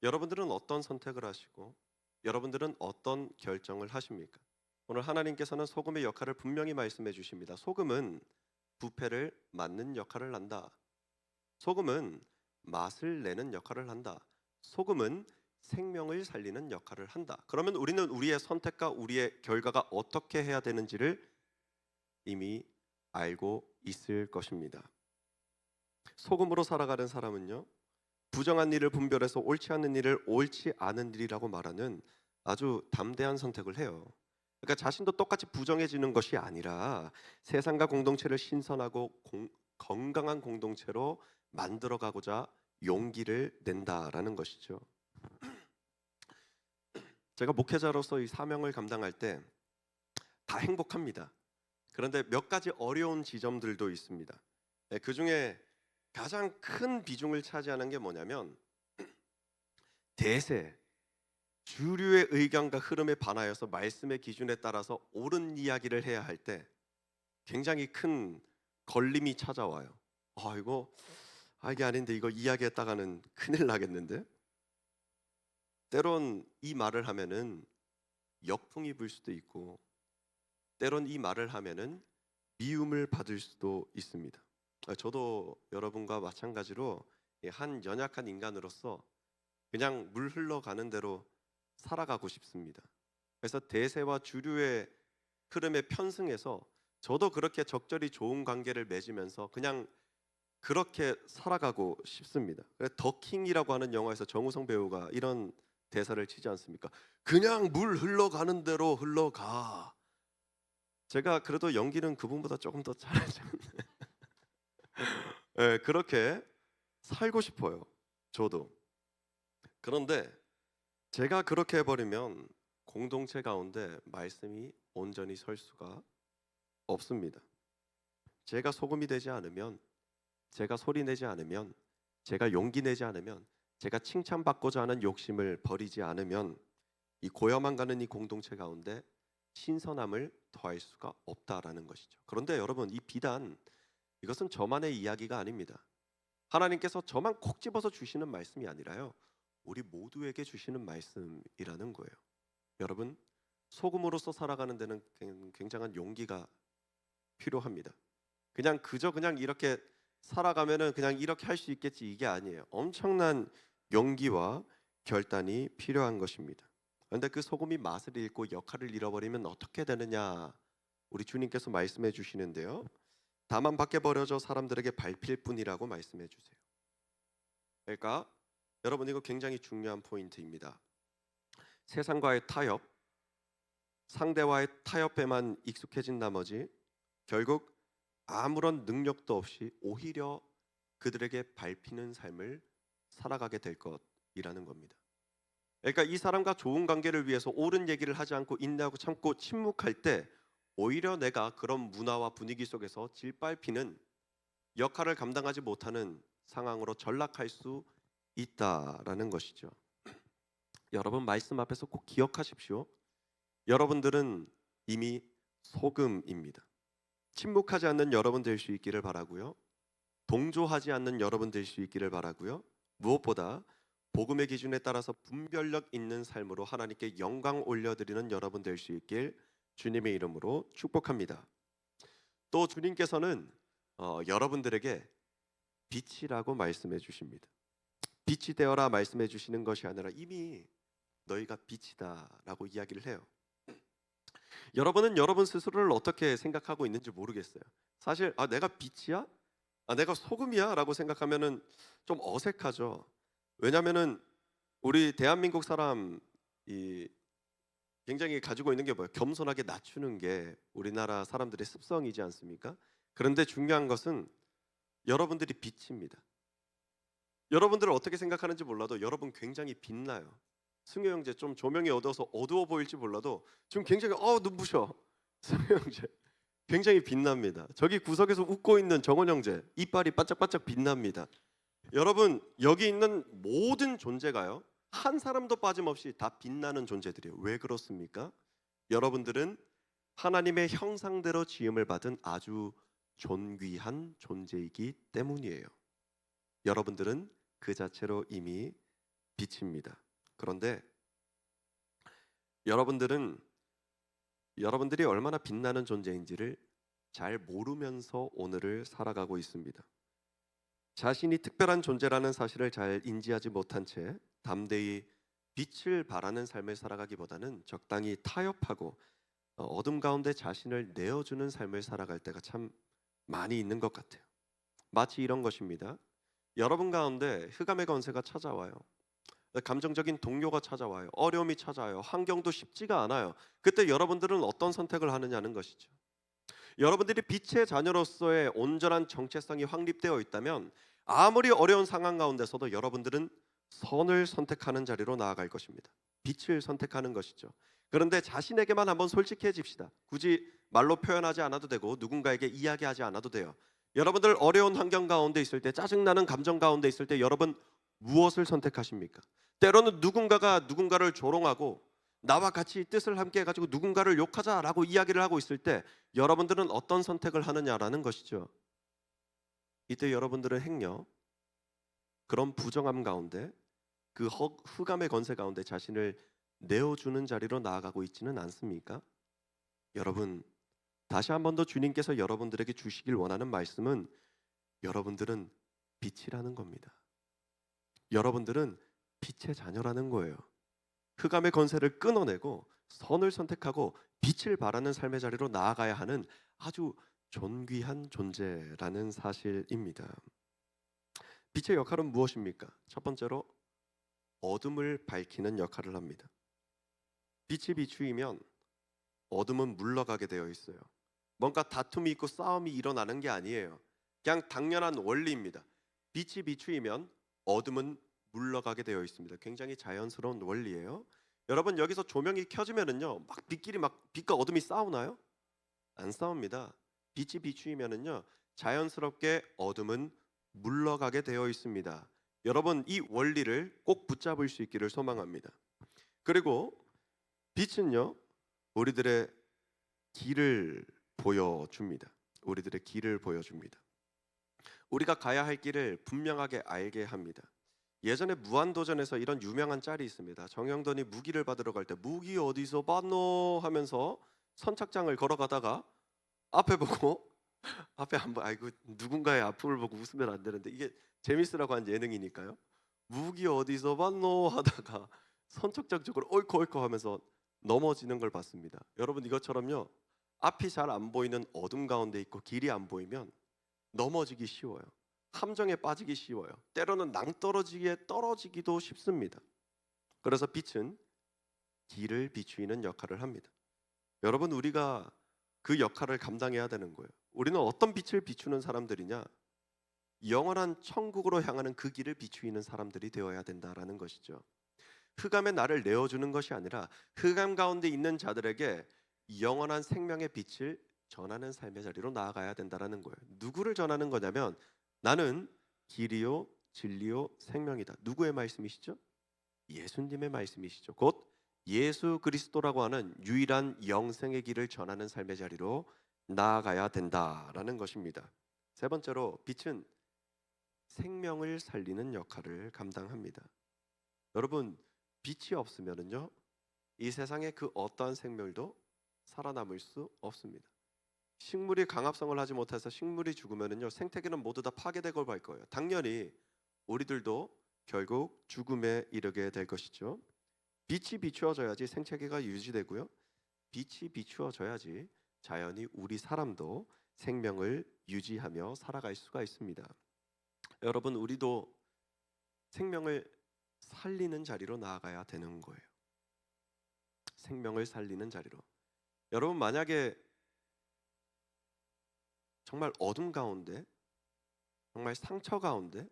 여러분들은 어떤 선택을 하시고 여러분들은 어떤 결정을 하십니까? 오늘 하나님께서는 소금의 역할을 분명히 말씀해 주십니다. 소금은 부패를 막는 역할을 한다. 소금은 맛을 내는 역할을 한다. 소금은 생명을 살리는 역할을 한다. 그러면 우리는 우리의 선택과 우리의 결과가 어떻게 해야 되는지를 이미 알고 있을 것입니다. 소금으로 살아가는 사람은요, 부정한 일을 분별해서 옳지 않은 일을 옳지 않은 일이라고 말하는 아주 담대한 선택을 해요. 그러니까 자신도 똑같이 부정해지는 것이 아니라 세상과 공동체를 신선하고 건강한 공동체로 만들어가고자 용기를 낸다라는 것이죠. 제가 목회자로서 이 사명을 감당할 때 다 행복합니다. 그런데 몇 가지 어려운 지점들도 있습니다. 그 중에 가장 큰 비중을 차지하는 게 뭐냐면 대세, 주류의 의견과 흐름에 반하여서 말씀의 기준에 따라서 옳은 이야기를 해야 할 때 굉장히 큰 걸림이 찾아와요. 이게 아닌데 이거 이야기했다가는 큰일 나겠는데? 때론 이 말을 하면은 역풍이 불 수도 있고, 때론 이 말을 하면은 미움을 받을 수도 있습니다. 저도 여러분과 마찬가지로 한 연약한 인간으로서 그냥 물 흘러가는 대로 살아가고 싶습니다. 그래서 대세와 주류의 흐름에 편승해서 저도 그렇게 적절히 좋은 관계를 맺으면서 그냥 그렇게 살아가고 싶습니다. 더킹이라고 하는 영화에서 정우성 배우가 이런 대사를 치지 않습니까? 그냥 물 흘러가는 대로 흘러가. 제가 그래도 연기는 그분보다 조금 더 잘하죠. 네, 그렇게 살고 싶어요. 저도. 그런데 제가 그렇게 해버리면 공동체 가운데 말씀이 온전히 설 수가 없습니다. 제가 소금이 되지 않으면, 제가 소리 내지 않으면, 제가 용기 내지 않으면, 제가 칭찬받고자 하는 욕심을 버리지 않으면 이 고여만 가는 이 공동체 가운데 신선함을 더할 수가 없다라는 것이죠. 그런데 여러분, 이 비단, 이것은 저만의 이야기가 아닙니다. 하나님께서 저만 콕 집어서 주시는 말씀이 아니라요, 우리 모두에게 주시는 말씀이라는 거예요. 여러분, 소금으로서 살아가는 데는 굉장한 용기가 필요합니다. 그냥 이렇게 살아가면은 그냥 이렇게 할 수 있겠지, 이게 아니에요. 엄청난 용기와 결단이 필요한 것입니다. 그런데 그 소금이 맛을 잃고 역할을 잃어버리면 어떻게 되느냐, 우리 주님께서 말씀해 주시는데요, 다만 밖에 버려져 사람들에게 밟힐 뿐이라고 말씀해 주세요. 그러니까 여러분, 이거 굉장히 중요한 포인트입니다. 세상과의 타협, 상대와의 타협에만 익숙해진 나머지 결국 아무런 능력도 없이 오히려 그들에게 밟히는 삶을 살아가게 될 것이라는 겁니다. 그러니까 이 사람과 좋은 관계를 위해서 옳은 얘기를 하지 않고 인내하고 참고 침묵할 때 오히려 내가 그런 문화와 분위기 속에서 질밟히는, 역할을 감당하지 못하는 상황으로 전락할 수 있다라는 것이죠. 여러분, 말씀 앞에서 꼭 기억하십시오. 여러분들은 이미 소금입니다. 침묵하지 않는 여러분 될 수 있기를 바라고요. 동조하지 않는 여러분 될 수 있기를 바라고요. 무엇보다 복음의 기준에 따라서 분별력 있는 삶으로 하나님께 영광 올려드리는 여러분 될 수 있길 주님의 이름으로 축복합니다. 또 주님께서는 여러분들에게 빛이라고 말씀해 주십니다. 빛이 되어라 말씀해 주시는 것이 아니라 이미 너희가 빛이다라고 이야기를 해요. 여러분은 여러분 스스로를 어떻게 생각하고 있는지 모르겠어요. 사실 내가 빛이야? 내가 소금이야? 라고 생각하면은 좀 어색하죠. 왜냐하면은 우리 대한민국 사람이 굉장히 가지고 있는 게 뭐예요? 겸손하게 낮추는 게 우리나라 사람들의 습성이지 않습니까? 그런데 중요한 것은 여러분들이 빛입니다. 여러분들을 어떻게 생각하는지 몰라도 여러분 굉장히 빛나요. 승효 형제, 좀 조명이 어두워 보일지 몰라도 지금 굉장히 눈부셔. 승효 형제 굉장히 빛납니다. 저기 구석에서 웃고 있는 정원 형제, 이빨이 반짝반짝 빛납니다. 여러분, 여기 있는 모든 존재가요, 한 사람도 빠짐없이 다 빛나는 존재들이에요. 왜 그렇습니까? 여러분들은 하나님의 형상대로 지음을 받은 아주 존귀한 존재이기 때문이에요. 여러분들은 그 자체로 이미 빛입니다. 그런데 여러분들이 얼마나 빛나는 존재인지를 잘 모르면서 오늘을 살아가고 있습니다. 자신이 특별한 존재라는 사실을 잘 인지하지 못한 채 담대히 빛을 발하는 삶을 살아가기보다는 적당히 타협하고 어둠 가운데 자신을 내어주는 삶을 살아갈 때가 참 많이 있는 것 같아요. 마치 이런 것입니다. 여러분 가운데 흑암의 권세가 찾아와요. 감정적인 동요가 찾아와요. 어려움이 찾아와요. 환경도 쉽지가 않아요. 그때 여러분들은 어떤 선택을 하느냐는 것이죠. 여러분들이 빛의 자녀로서의 온전한 정체성이 확립되어 있다면 아무리 어려운 상황 가운데서도 여러분들은 선을 선택하는 자리로 나아갈 것입니다. 빛을 선택하는 것이죠. 그런데 자신에게만 한번 솔직해집시다. 굳이 말로 표현하지 않아도 되고 누군가에게 이야기하지 않아도 돼요. 여러분들 어려운 환경 가운데 있을 때, 짜증나는 감정 가운데 있을 때 여러분 무엇을 선택하십니까? 때로는 누군가가 누군가를 조롱하고 나와 같이 뜻을 함께 해가지고 누군가를 욕하자라고 이야기를 하고 있을 때 여러분들은 어떤 선택을 하느냐라는 것이죠. 이때 여러분들은 행여 그런 부정함 가운데, 그 흑암의 권세 가운데 자신을 내어주는 자리로 나아가고 있지는 않습니까? 여러분, 다시 한 번 더 주님께서 여러분들에게 주시길 원하는 말씀은 여러분들은 빛이라는 겁니다. 여러분들은 빛의 자녀라는 거예요. 흑암의 권세를 끊어내고 선을 선택하고 빛을 발하는 삶의 자리로 나아가야 하는 아주 존귀한 존재라는 사실입니다. 빛의 역할은 무엇입니까? 첫 번째로 어둠을 밝히는 역할을 합니다. 빛이 비추이면 어둠은 물러가게 되어 있어요. 뭔가 다툼이 있고 싸움이 일어나는 게 아니에요. 그냥 당연한 원리입니다. 빛이 비추이면 어둠은 물러가게 되어 있습니다. 굉장히 자연스러운 원리예요. 여러분, 여기서 조명이 켜지면은요, 막 빛과 어둠이 싸우나요? 안 싸웁니다. 빛이 비추이면은요, 자연스럽게 어둠은 물러가게 되어 있습니다. 여러분, 이 원리를 꼭 붙잡을 수 있기를 소망합니다. 그리고 빛은요, 우리들의 길을 보여줍니다. 우리들의 길을 보여줍니다. 우리가 가야 할 길을 분명하게 알게 합니다. 예전에 무한도전에서 이런 유명한 짤이 있습니다. 정형돈이 무기를 받으러 갈 때 무기 어디서 봤노 하면서 선착장을 걸어가다가 앞에 보고 앞에 한번 아이고 누군가의 아픔을 보고 웃으면 안 되는데 이게 재밌으라고 한 예능이니까요. 무기 어디서 봤노 하다가 선착장 쪽으로 어이쿠 하면서 넘어지는 걸 봤습니다. 여러분, 이것처럼요, 앞이 잘 안 보이는 어둠 가운데 있고 길이 안 보이면 넘어지기 쉬워요. 함정에 빠지기 쉬워요. 때로는 낭떠러지기에 떨어지기도 쉽습니다. 그래서 빛은 길을 비추이는 역할을 합니다. 여러분, 우리가 그 역할을 감당해야 되는 거예요. 우리는 어떤 빛을 비추는 사람들이냐? 영원한 천국으로 향하는 그 길을 비추이는 사람들이 되어야 된다라는 것이죠. 흑암의 나를 내어주는 것이 아니라 흑암 가운데 있는 자들에게 영원한 생명의 빛을 전하는 삶의 자리로 나아가야 된다라는 거예요. 누구를 전하는 거냐면 나는 길이요 진리요 생명이다. 누구의 말씀이시죠? 예수님의 말씀이시죠. 곧 예수 그리스도라고 하는 유일한 영생의 길을 전하는 삶의 자리로 나아가야 된다라는 것입니다. 세 번째로 빛은 생명을 살리는 역할을 감당합니다. 여러분, 빛이 없으면은요, 이 세상의 그 어떠한 생물도 살아남을 수 없습니다. 식물이 강합성을 하지 못해서 식물이 죽으면은요, 생태계는 모두 다 파괴되고 말 거예요. 당연히 우리들도 결국 죽음에 이르게 될 것이죠. 빛이 비추어져야지 생태계가 유지되고요. 빛이 비추어져야지 자연히 우리 사람도 생명을 유지하며 살아갈 수가 있습니다. 여러분, 우리도 생명을 살리는 자리로 나아가야 되는 거예요. 생명을 살리는 자리로. 여러분, 만약에 정말 어둠 가운데, 정말 상처 가운데,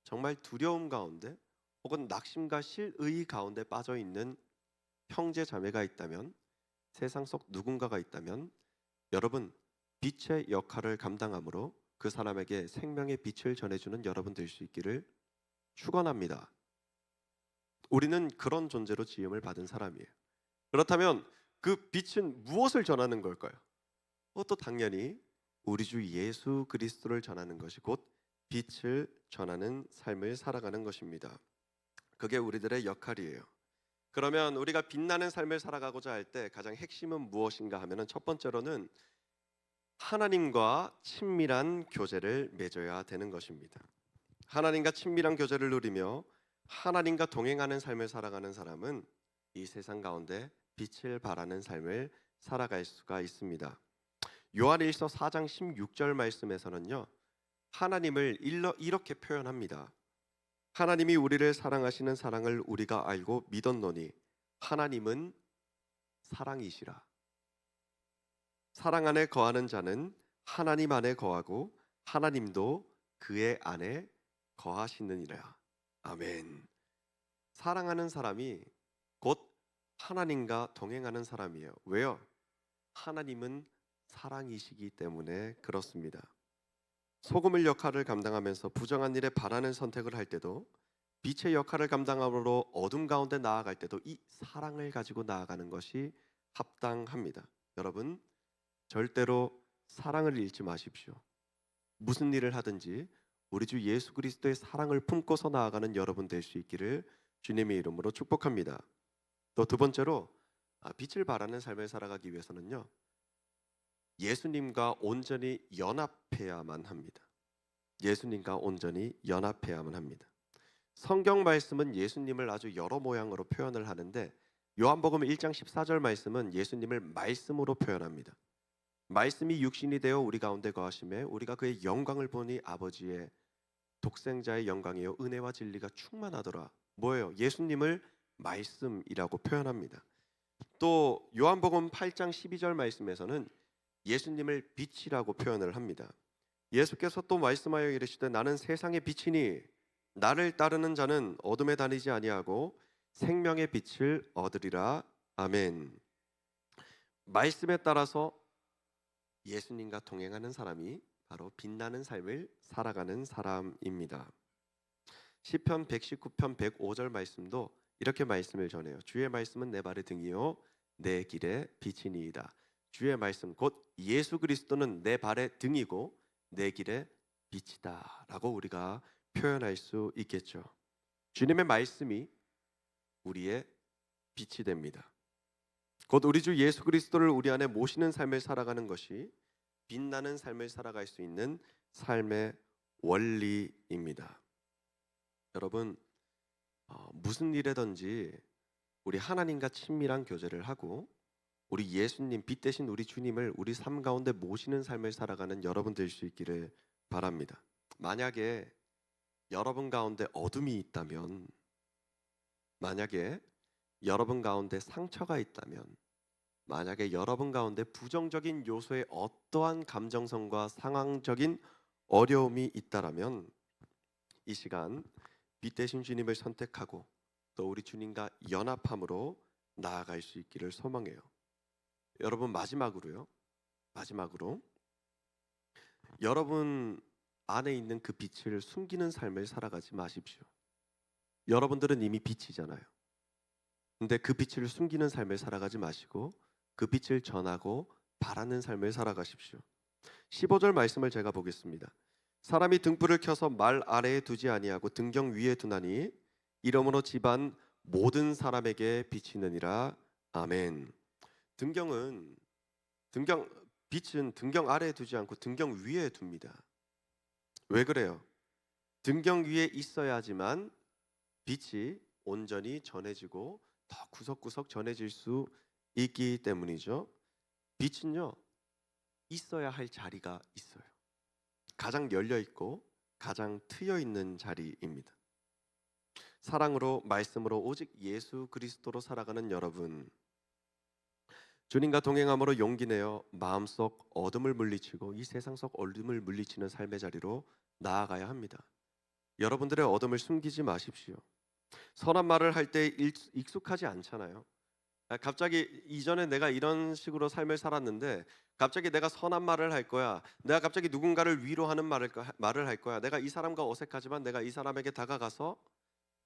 정말 두려움 가운데, 혹은 낙심과 실의 가운데 빠져 있는 형제 자매가 있다면, 세상 속 누군가가 있다면, 여러분, 빛의 역할을 감당함으로 그 사람에게 생명의 빛을 전해주는 여러분 될 수 있기를 축원합니다. 우리는 그런 존재로 지음을 받은 사람이에요. 그렇다면 그 빛은 무엇을 전하는 걸까요? 또 당연히 우리 주 예수 그리스도를 전하는 것이 곧 빛을 전하는 삶을 살아가는 것입니다. 그게 우리들의 역할이에요. 그러면 우리가 빛나는 삶을 살아가고자 할 때 가장 핵심은 무엇인가 하면은 첫 번째로는 하나님과 친밀한 교제를 맺어야 되는 것입니다. 하나님과 친밀한 교제를 누리며 하나님과 동행하는 삶을 살아가는 사람은 이 세상 가운데 빛을 발하는 삶을 살아갈 수가 있습니다. 요한일서 4장 16절 말씀에서는요, 하나님을 이렇게 표현합니다. 하나님이 우리를 사랑하시는 사랑을 우리가 알고 믿었노니 하나님은 사랑이시라. 사랑 안에 거하는 자는 하나님 안에 거하고 하나님도 그의 안에 거하시느니라. 아멘. 사랑하는 사람이 곧 하나님과 동행하는 사람이에요. 왜요? 하나님은 사랑이시기 때문에 그렇습니다. 소금의 역할을 감당하면서 부정한 일에 바라는 선택을 할 때도, 빛의 역할을 감당함으로 어둠 가운데 나아갈 때도 이 사랑을 가지고 나아가는 것이 합당합니다. 여러분, 절대로 사랑을 잃지 마십시오. 무슨 일을 하든지 우리 주 예수 그리스도의 사랑을 품고서 나아가는 여러분 될 수 있기를 주님의 이름으로 축복합니다. 또 두 번째로 빛을 발하는 삶을 살아가기 위해서는요, 예수님과 온전히 연합해야만 합니다. 예수님과 온전히 연합해야만 합니다. 성경 말씀은 예수님을 아주 여러 모양으로 표현을 하는데 요한복음 1장 14절 말씀은 예수님을 말씀으로 표현합니다. 말씀이 육신이 되어 우리 가운데 거하심에 우리가 그의 영광을 보니 아버지의 독생자의 영광이요 은혜와 진리가 충만하더라. 뭐예요? 예수님을 말씀이라고 표현합니다. 또 요한복음 8장 12절 말씀에서는 예수님을 빛이라고 표현을 합니다. 예수께서 또 말씀하여 이르시되 나는 세상의 빛이니 나를 따르는 자는 어둠에 다니지 아니하고 생명의 빛을 얻으리라. 아멘. 말씀에 따라서 예수님과 동행하는 사람이 바로 빛나는 삶을 살아가는 사람입니다. 시편 119편 105절 말씀도 이렇게 말씀을 전해요. 주의 말씀은 내 발의 등이요 내 길의 빛이니이다. 주의 말씀 곧 예수 그리스도는 내 발의 등이고 내 길의 빛이다 라고 우리가 표현할 수 있겠죠. 주님의 말씀이 우리의 빛이 됩니다. 곧 우리 주 예수 그리스도를 우리 안에 모시는 삶을 살아가는 것이 빛나는 삶을 살아갈 수 있는 삶의 원리입니다. 여러분, 무슨 일에든지 우리 하나님과 친밀한 교제를 하고 우리 예수님, 빛 대신 우리 주님을 우리 삶 가운데 모시는 삶을 살아가는 여러분 될 수 있기를 바랍니다. 만약에 여러분 가운데 어둠이 있다면, 만약에 여러분 가운데 상처가 있다면, 만약에 여러분 가운데 부정적인 요소의 어떠한 감정성과 상황적인 어려움이 있다라면 이 시간 빛 대신 주님을 선택하고 또 우리 주님과 연합함으로 나아갈 수 있기를 소망해요. 여러분, 마지막으로 여러분 안에 있는 그 빛을 숨기는 삶을 살아가지 마십시오. 여러분들은 이미 빛이잖아요. 근데 그 빛을 숨기는 삶을 살아가지 마시고 그 빛을 전하고 바라는 삶을 살아가십시오. 15절 말씀을 제가 보겠습니다. 사람이 등불을 켜서 말 아래에 두지 아니하고 등경 위에 두나니 이러므로 집안 모든 사람에게 비치느니라. 아멘. 빛은 등경 아래에 두지 않고 등경 위에 둡니다. 왜 그래요? 등경 위에 있어야지만 빛이 온전히 전해지고 더 구석구석 전해질 수 있기 때문이죠. 빛은요, 있어야 할 자리가 있어요. 가장 열려 있고 가장 트여 있는 자리입니다. 사랑으로, 말씀으로 오직 예수 그리스도로 살아가는 여러분, 주님과 동행함으로 용기 내어 마음속 어둠을 물리치고 이 세상 속 어둠을 물리치는 삶의 자리로 나아가야 합니다. 여러분들의 어둠을 숨기지 마십시오. 선한 말을 할 때 익숙하지 않잖아요. 갑자기 이전에 내가 이런 식으로 삶을 살았는데 갑자기 내가 선한 말을 할 거야. 내가 갑자기 누군가를 위로하는 말을 할 거야. 내가 이 사람과 어색하지만 내가 이 사람에게 다가가서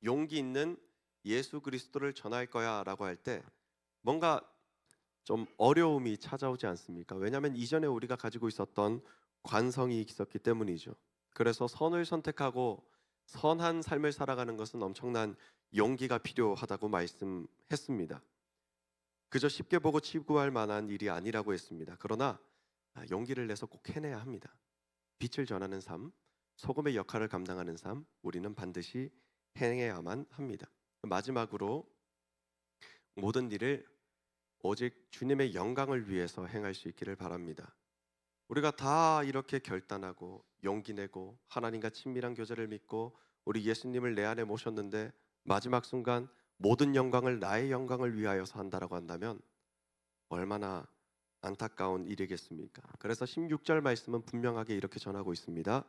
용기 있는 예수 그리스도를 전할 거야 라고 할 때 뭔가 좀 어려움이 찾아오지 않습니까? 왜냐하면 이전에 우리가 가지고 있었던 관성이 있었기 때문이죠. 그래서 선을 선택하고 선한 삶을 살아가는 것은 엄청난 용기가 필요하다고 말씀했습니다. 그저 쉽게 보고 치부할 만한 일이 아니라고 했습니다. 그러나 용기를 내서 꼭 해내야 합니다. 빛을 전하는 삶, 소금의 역할을 감당하는 삶, 우리는 반드시 행해야만 합니다. 마지막으로 모든 일을 오직 주님의 영광을 위해서 행할 수 있기를 바랍니다. 우리가 다 이렇게 결단하고 용기 내고 하나님과 친밀한 교제를 믿고 우리 예수님을 내 안에 모셨는데 마지막 순간 모든 영광을 나의 영광을 위하여서 한다라고 한다면 얼마나 안타까운 일이겠습니까? 그래서 16절 말씀은 분명하게 이렇게 전하고 있습니다.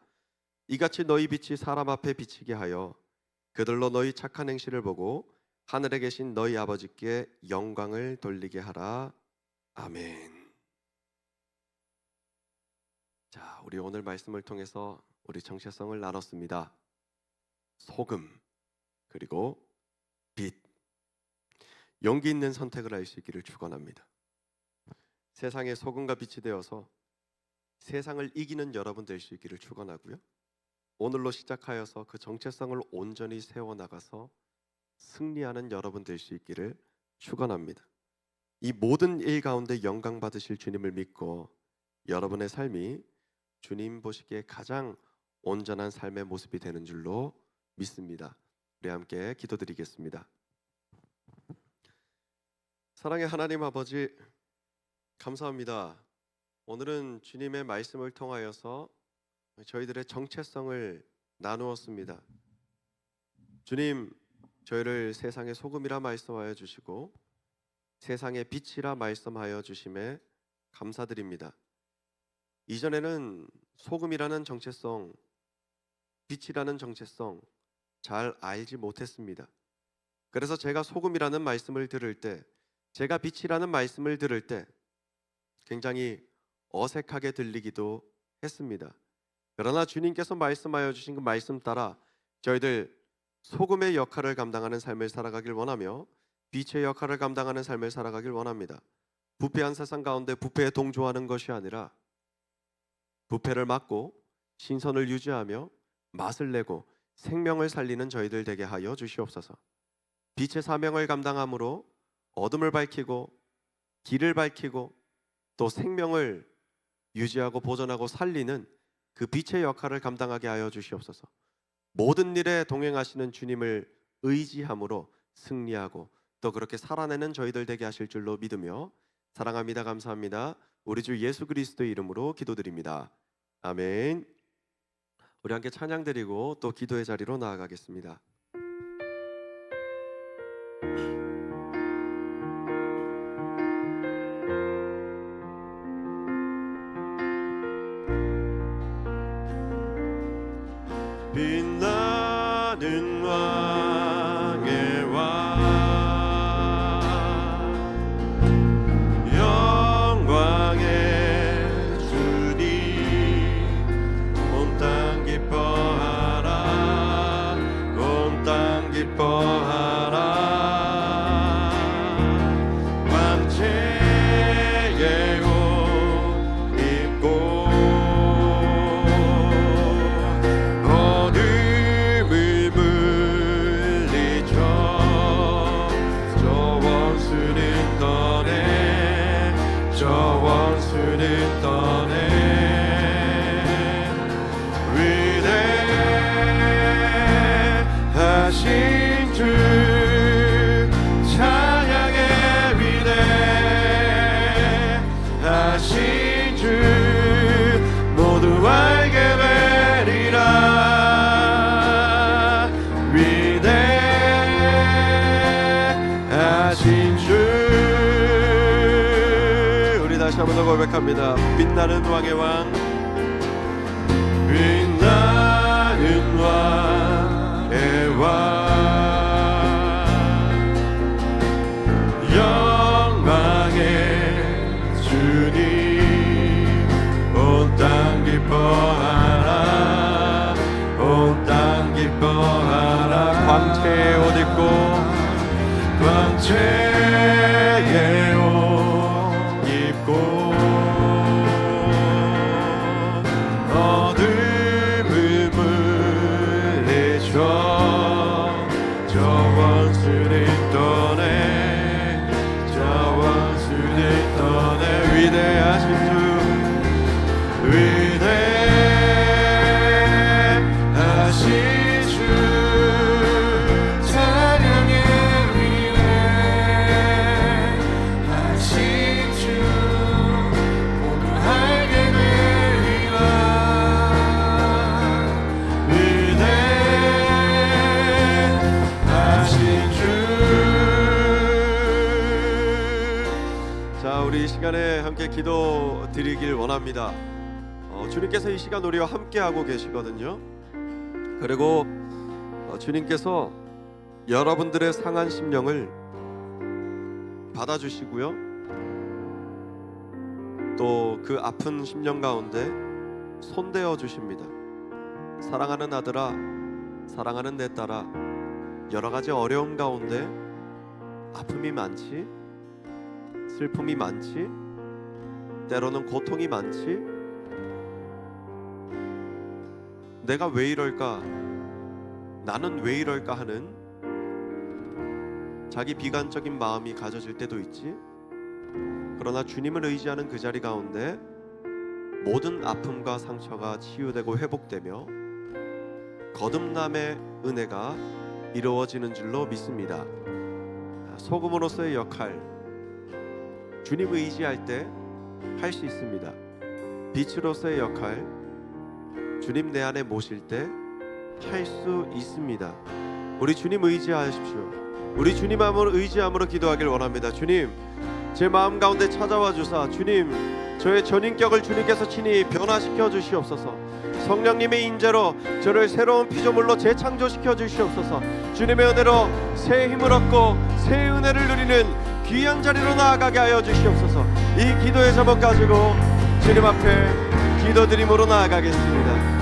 이같이 너희 빛이 사람 앞에 비치게 하여 그들로 너희 착한 행실을 보고 하늘에 계신 너희 아버지께 영광을 돌리게 하라. 아멘. 자, 우리 오늘 말씀을 통해서 우리 정체성을 나눴습니다. 소금, 그리고 빛. 용기 있는 선택을 할 수 있기를 축원합니다. 세상의 소금과 빛이 되어서 세상을 이기는 여러분 될 수 있기를 축원하고요. 오늘로 시작하여서 그 정체성을 온전히 세워나가서 승리하는 여러분 될 수 있기를 축원합니다. 이 모든 일 가운데 영광 받으실 주님을 믿고 여러분의 삶이 주님 보시기에 가장 온전한 삶의 모습이 되는 줄로 믿습니다. 우리 함께 기도드리겠습니다. 사랑의 하나님 아버지, 감사합니다. 오늘은 주님의 말씀을 통하여서 저희들의 정체성을 나누었습니다. 주님, 저희를 세상의 소금이라 말씀하여 주시고 세상의 빛이라 말씀하여 주심에 감사드립니다. 이전에는 소금이라는 정체성, 빛이라는 정체성 잘 알지 못했습니다. 그래서 제가 소금이라는 말씀을 들을 때, 제가 빛이라는 말씀을 들을 때 굉장히 어색하게 들리기도 했습니다. 그러나 주님께서 말씀하여 주신 그 말씀 따라 저희들 소금의 역할을 감당하는 삶을 살아가길 원하며 빛의 역할을 감당하는 삶을 살아가길 원합니다. 부패한 세상 가운데 부패에 동조하는 것이 아니라 부패를 막고 신선을 유지하며 맛을 내고 생명을 살리는 저희들 되게 하여 주시옵소서. 빛의 사명을 감당함으로 어둠을 밝히고 길을 밝히고 또 생명을 유지하고 보존하고 살리는 그 빛의 역할을 감당하게 하여 주시옵소서. 모든 일에 동행하시는 주님을 의지함으로 승리하고 또 그렇게 살아내는 저희들 되게 하실 줄로 믿으며 사랑합니다. 감사합니다. 우리 주 예수 그리스도의 이름으로 기도드립니다. 아멘. 우리 함께 찬양 드리고 또 기도의 자리로 나아가겠습니다. 빛나는 왕의 왕, 영광의 주님, 온 땅 기뻐하라, 온 땅 기뻐하라. 광채의 옷 입고 위대하신 주 찬양의 위대하신 주 모두 알게 되리라. 위대하신 주. 우리 다시 한번 더 고백합니다. 빛나는 왕의 왕, 빛나는 왕의 왕, 영광의 주님, 온 땅 기뻐하라, 온 땅 기뻐하라. 광채의 옷 입고, 광채의 옷 입고 어둠을 물리쳐 저 원수를 떠내, 저 원수를 떠내. 위대하신 주, 위대하신 주 찬양의 위대하신 주 모두 알게 되리라. 위대하신 주. 자, 우리 이 시간에 함께 기도 드리길 원합니다. 주님께서 이 시간 우리와 함께 하고 계시거든요. 그리고 주님께서 여러분들의 상한 심령을 받아주시고요, 또 그 아픈 심령 가운데 손대어 주십니다. 사랑하는 아들아, 사랑하는 내 딸아, 여러 가지 어려움 가운데 아픔이 많지, 슬픔이 많지, 때로는 고통이 많지, 내가 왜 이럴까, 나는 왜 이럴까 하는 자기 비관적인 마음이 가져질 때도 있지. 그러나 주님을 의지하는 그 자리 가운데 모든 아픔과 상처가 치유되고 회복되며 거듭남의 은혜가 이루어지는 줄로 믿습니다. 소금으로서의 역할, 주님 의지할 때 할 수 있습니다. 빛으로서의 역할, 주님 내 안에 모실 때 할 수 있습니다. 우리 주님 의지하십시오. 우리 주님 의지함으로 기도하길 원합니다. 주님, 제 마음 가운데 찾아와 주사 주님, 저의 전인격을 주님께서 친히 변화시켜 주시옵소서. 성령님의 인재로 저를 새로운 피조물로 재창조시켜 주시옵소서. 주님의 은혜로 새 힘을 얻고 새 은혜를 누리는 귀한 자리로 나아가게 하여 주시옵소서. 이 기도의 제목 가지고 주님 앞에 기도드림으로 나아가겠습니다.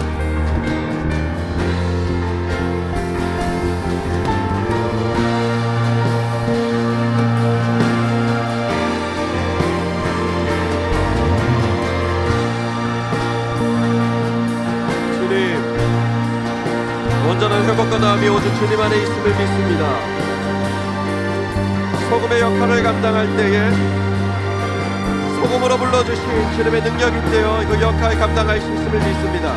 온전한 회복과 나음이 오직 주님 안에 있음을 믿습니다. 소금의 역할을 감당할 때에 소금으로 불러주신 주님의 능력이 있대요. 그 역할 감당할 수 있음을 믿습니다.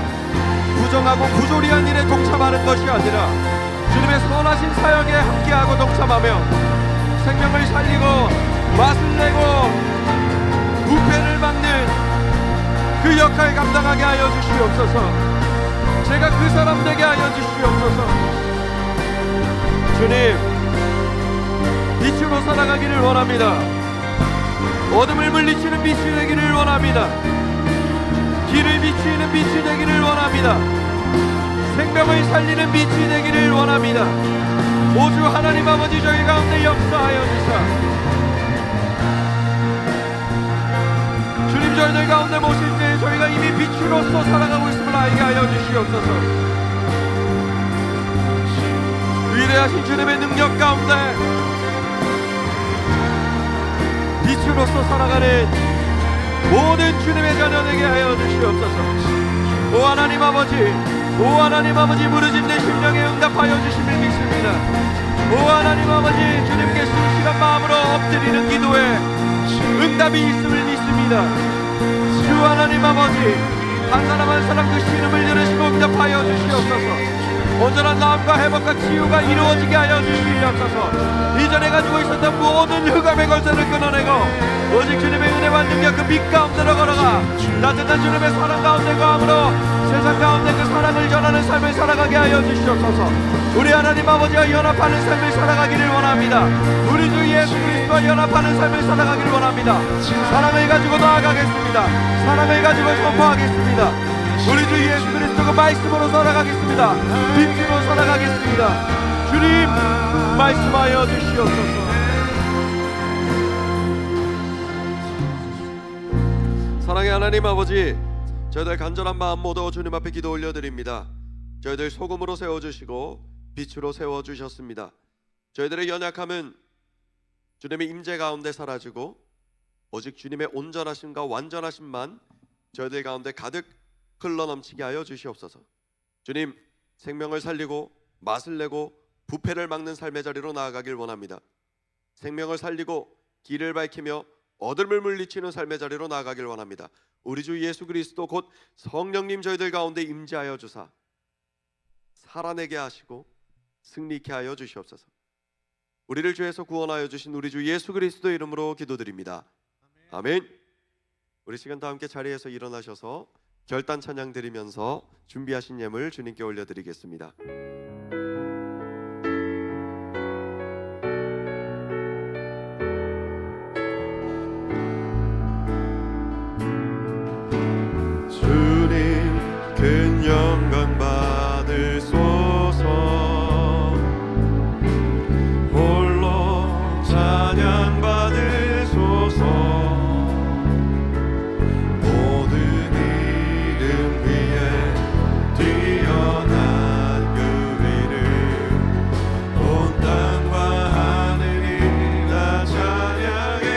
부정하고 부조리한 일에 동참하는 것이 아니라 주님의 선하신 사역에 함께하고 동참하며 생명을 살리고 맛을 내고 부패를 막는 그 역할 감당하게 하여 주시옵소서. 제가 그 사람 되게 하여 주시옵소서. 주님, 빛으로 살아가기를 원합니다. 어둠을 물리치는 빛이 되기를 원합니다. 길을 비추는 빛이 되기를 원합니다. 생명을 살리는 빛이 되기를 원합니다. 오주 하나님 아버지, 저희 가운데 역사하여 주사 주님, 저희들 가운데 모실 때 저희가 이미 빛으로서 살아가고 있음을 알게 하여 주시옵소서. 위대하신 주님의 능력 가운데 빛으로서 살아가는 모든 주님의 자녀되게 하여 주시옵소서. 오 하나님 아버지, 오 하나님 아버지, 부르짖는 심령에 응답하여 주심을 믿습니다. 오 하나님 아버지, 주님께 순실한 마음으로 엎드리는 기도에 응답이 있음을 믿습니다. 주 하나님 아버지, 한 사람 한 사람 그 신음을 들으시고 응답하여 주시옵소서. 온전한 나음과 회복과 치유가 이루어지게 하여 주시옵소서. 이전에 가지고 있었던 모든 흑암의 걸쇠를 끊어내고 오직 주님의 은혜와 능력 그 빛 가운데로 걸어가 따뜻한 주님의 사랑 가운데 거함으로 세상 가운데 그 사랑을 전하는 삶을 살아가게 하여 주시옵소서. 우리 하나님 아버지와 연합하는 삶을 살아가기를 원합니다. 우리 주 예수 그리스도와 연합하는 삶을 살아가기를 원합니다. 사랑을 가지고 나아가겠습니다. 사랑을 가지고 선포하겠습니다. 우리 주 예수 그리스도가 말씀으로 살아가겠습니다. 빛으로 살아가겠습니다. 주님, 말씀하여 주시옵소서. 사랑의 하나님 아버지, 저희들 간절한 마음 모두 주님 앞에 기도 올려드립니다. 저희들 소금으로 세워주시고 빛으로 세워주셨습니다. 저희들의 연약함은 주님의 임재 가운데 사라지고 오직 주님의 온전하심과 완전하심만 저희들 가운데 가득 흘러넘치게 하여 주시옵소서. 주님, 생명을 살리고 맛을 내고 부패를 막는 삶의 자리로 나아가길 원합니다. 생명을 살리고 길을 밝히며 어둠을 물리치는 삶의 자리로 나아가길 원합니다. 우리 주 예수 그리스도 곧 성령님 저희들 가운데 임재하여 주사 살아내게 하시고 승리케 하여 주시옵소서. 우리를 죄에서 구원하여 주신 우리 주 예수 그리스도 이름으로 기도드립니다. 아멘. 우리 시간 다 함께 자리에서 일어나셔서 결단 찬양 드리면서 준비하신 예물 주님께 올려드리겠습니다. 주님 큰 영광 받으소서. 홀로 찬양 받으소서. 모든 이름 위에 뛰어난 그 이름 온 땅과 하늘이 다 찬양해.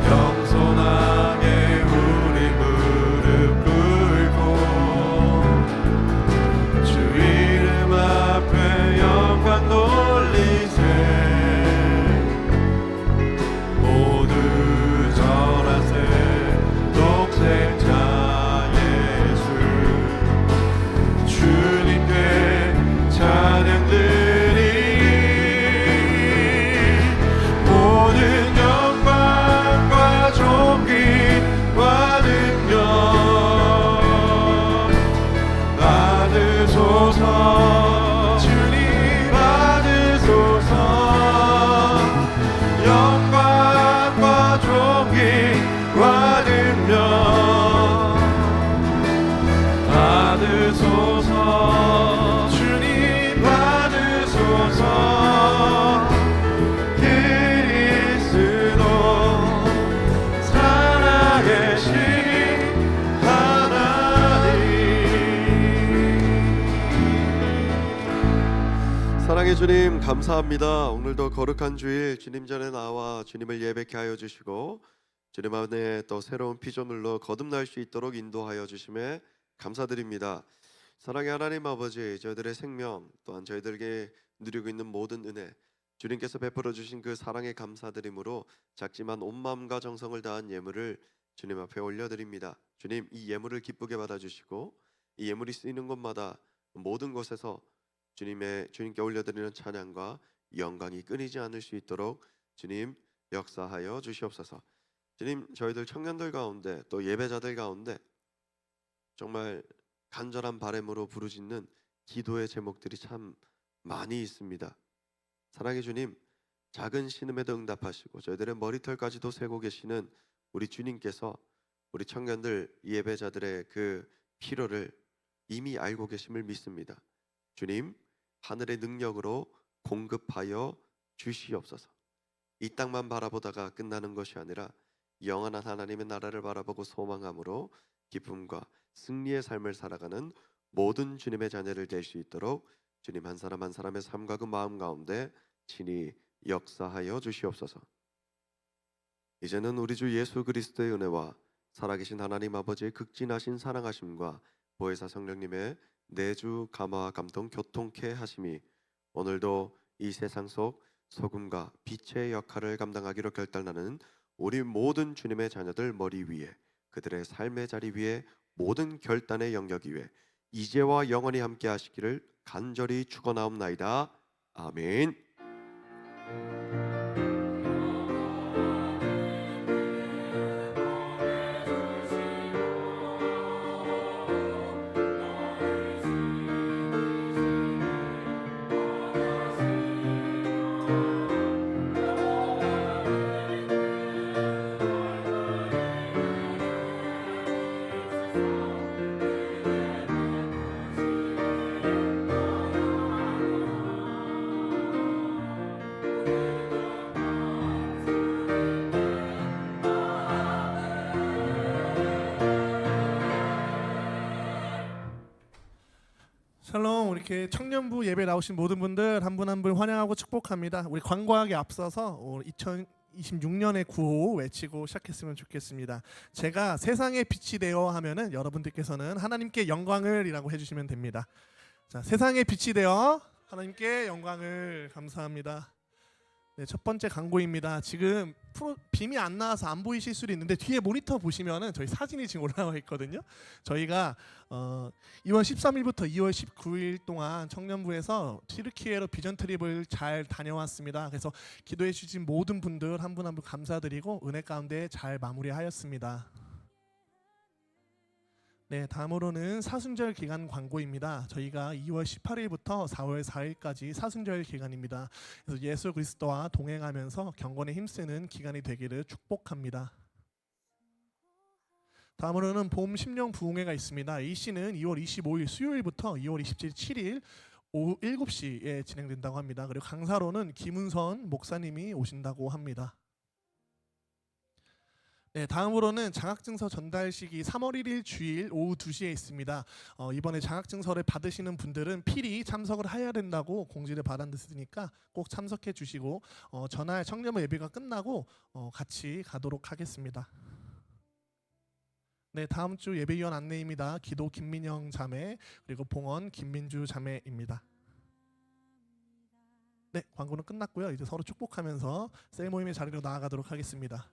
겸손하게 우리 받으소서 주님 받으소서 그리스도 살아계신 하나님. 사랑의 주님 감사합니다. 오늘도 거룩한 주일 주님 전에 나와 주님을 예배케 하여 주시고 주님 안에 또 새로운 피조물로 거듭날 수 있도록 인도하여 주심에 감사드립니다. 사랑의 하나님 아버지, 저희들의 생명 또한 저희들에게 누리고 있는 모든 은혜 주님께서 베풀어 주신 그 사랑에 감사드림으로 작지만 온 마음과 정성을 다한 예물을 주님 앞에 올려드립니다. 주님, 이 예물을 기쁘게 받아주시고 이 예물이 쓰이는 곳마다 모든 곳에서 주님께 올려드리는 찬양과 영광이 끊이지 않을 수 있도록 주님 역사하여 주시옵소서. 주님, 저희들 청년들 가운데 또 예배자들 가운데 정말 간절한 바람으로 부르짖는 기도의 제목들이 참 많이 있습니다. 사랑의 주님, 작은 신음에도 응답하시고 저희들의 머리털까지도 세고 계시는 우리 주님께서 우리 청년들 예배자들의 그 필요를 이미 알고 계심을 믿습니다. 주님, 하늘의 능력으로 공급하여 주시옵소서. 이 땅만 바라보다가 끝나는 것이 아니라 영원한 하나님의 나라를 바라보고 소망함으로 기쁨과 승리의 삶을 살아가는 모든 주님의 자녀를 될 수 있도록 주님 한 사람 한 사람의 삶과 그 마음 가운데 친히 역사하여 주시옵소서. 이제는 우리 주 예수 그리스도의 은혜와 살아계신 하나님 아버지의 극진하신 사랑하심과 보혜사 성령님의 내주 감화 감동 교통케 하심이 오늘도 이 세상 속 소금과 빛의 역할을 감당하기로 결단하는 우리 모든 주님의 자녀들 머리 위에, 그들의 삶의 자리 위에, 모든 결단의 영역 위에 이제와 영원히 함께 하시기를 간절히 축원하옵나이다. 아멘. 샬롬. 이렇게 청년부 예배 나오신 모든 분들 한 분 한 분 환영하고 축복합니다. 우리 광고하기 앞서서 2026년의 구호 외치고 시작했으면 좋겠습니다. 제가 세상의 빛이 되어 하면은 여러분들께서는 하나님께 영광을 이라고 해주시면 됩니다. 자, 세상의 빛이 되어 하나님께 영광을. 감사합니다. 네, 첫 번째 광고입니다. 지금 빔이 안 나와서 안 보이실 수도 있는데 뒤에 모니터 보시면은 저희 사진이 지금 올라와 있거든요. 저희가 2월 13일부터 2월 19일 동안 청년부에서 튀르키예로 비전 트립을 잘 다녀왔습니다. 그래서 기도해 주신 모든 분들 한 분 한 분 감사드리고 은혜 가운데 잘 마무리하였습니다. 네, 다음으로는 사순절 기간 광고입니다. 저희가 2월 18일부터 4월 4일까지 사순절 기간입니다. 그래서 예수 그리스도와 동행하면서 경건에 힘쓰는 기간이 되기를 축복합니다. 다음으로는 봄 심령 부흥회가 있습니다. 이 시는 2월 25일 수요일부터 2월 27일 오후 7시에 진행된다고 합니다. 그리고 강사로는 김은선 목사님이 오신다고 합니다. 네, 다음으로는 장학증서 전달식이 3월 1일 주일 오후 2시에 있습니다. 이번에 장학증서를 받으시는 분들은 필히 참석을 해야 된다고 공지를 받았으니까 꼭 참석해 주시고 전날 청년부 예배가 끝나고 같이 가도록 하겠습니다. 네, 다음 주 예배위원 안내입니다. 기도 김민영 자매 그리고 봉헌 김민주 자매입니다. 네, 광고는 끝났고요. 이제 서로 축복하면서 셀 모임의 자리로 나아가도록 하겠습니다.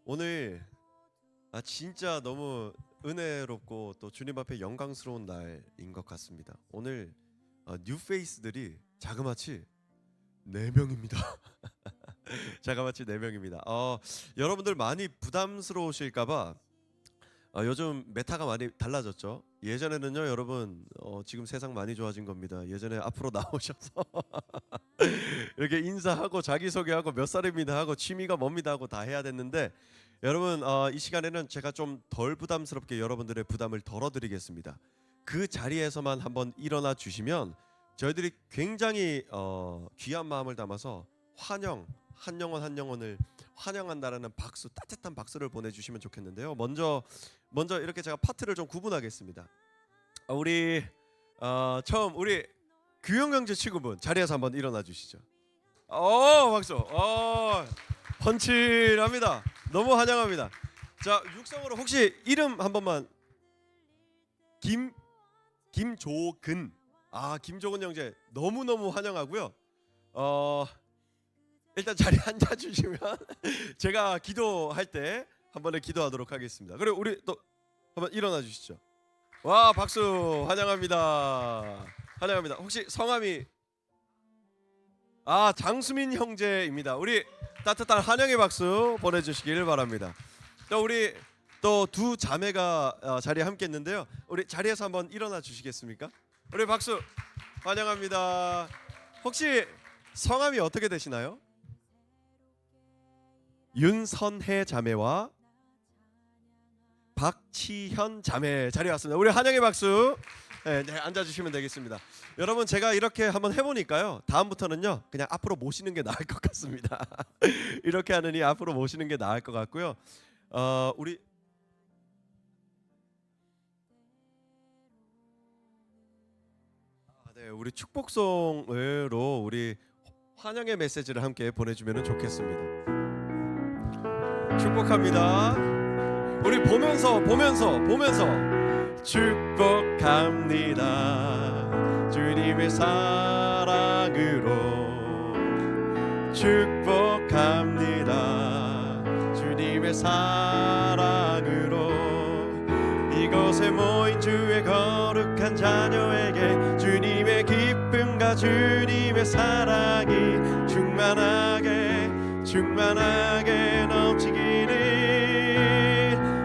오늘 진짜 너무 은혜롭고 또 주님 앞에 영광스러운 날인 것 같습니다. 오늘 뉴페이스들이 자그마치 4명입니다. 자그마치 4명입니다. 여러분들 많이 부담스러우실까봐 요즘 메타가 많이 달라졌죠. 예전에는요, 여러분 지금 세상 많이 좋아진 겁니다. 예전에 앞으로 나오셔서 이렇게 인사하고 자기소개하고 몇 살입니다 하고 취미가 뭡니다 하고 다 해야 됐는데 여러분 이 시간에는 제가 좀 덜 부담스럽게 여러분들의 부담을 덜어드리겠습니다. 그 자리에서만 한번 일어나 주시면 저희들이 굉장히 귀한 마음을 담아서 한 영혼 한 영혼을 환영한다라는 박수, 따뜻한 박수를 보내주시면 좋겠는데요. 먼저 이렇게 제가 파트를 좀 구분하겠습니다. 우리 처음 우리 규영 형제 친구분 자리에서 한번 일어나 주시죠. 박수. 펀칠합니다. 너무 환영합니다. 자, 육성으로 혹시 이름 한 번만. 김조근. 김조근 형제 너무너무 환영하고요. 일단 자리에 앉아 주시면 제가 기도할 때 한 번에 기도하도록 하겠습니다. 그리고 우리 또 한번 일어나 주시죠. 와, 박수. 환영합니다. 환영합니다. 혹시 성함이 장수민 형제입니다. 우리 따뜻한 환영의 박수 보내주시길 바랍니다. 또 우리 또 두 자매가 자리에 함께 있는데요. 우리 자리에서 한번 일어나 주시겠습니까? 우리 박수 환영합니다. 혹시 성함이 어떻게 되시나요? 윤선혜 자매와 박치현 자매 자리에 왔습니다. 우리 환영의 박수. 네, 앉아주시면 되겠습니다. 여러분 제가 이렇게 한번 해보니까요. 다음부터는요 그냥 앞으로 모시는 게 나을 것 같습니다. 이렇게 하느니 앞으로 모시는 게 나을 것 같고요. 우리 축복송으로 우리 환영의 메시지를 함께 보내주면 좋겠습니다. 축복합니다. 우리 보면서 축복합니다. 주님의 사랑으로 축복합니다. 주님의 사랑으로 이곳에 모인 주의 거룩한 자녀에게 주님의 기쁨과 주님의 사랑이 충만하게 넘치기를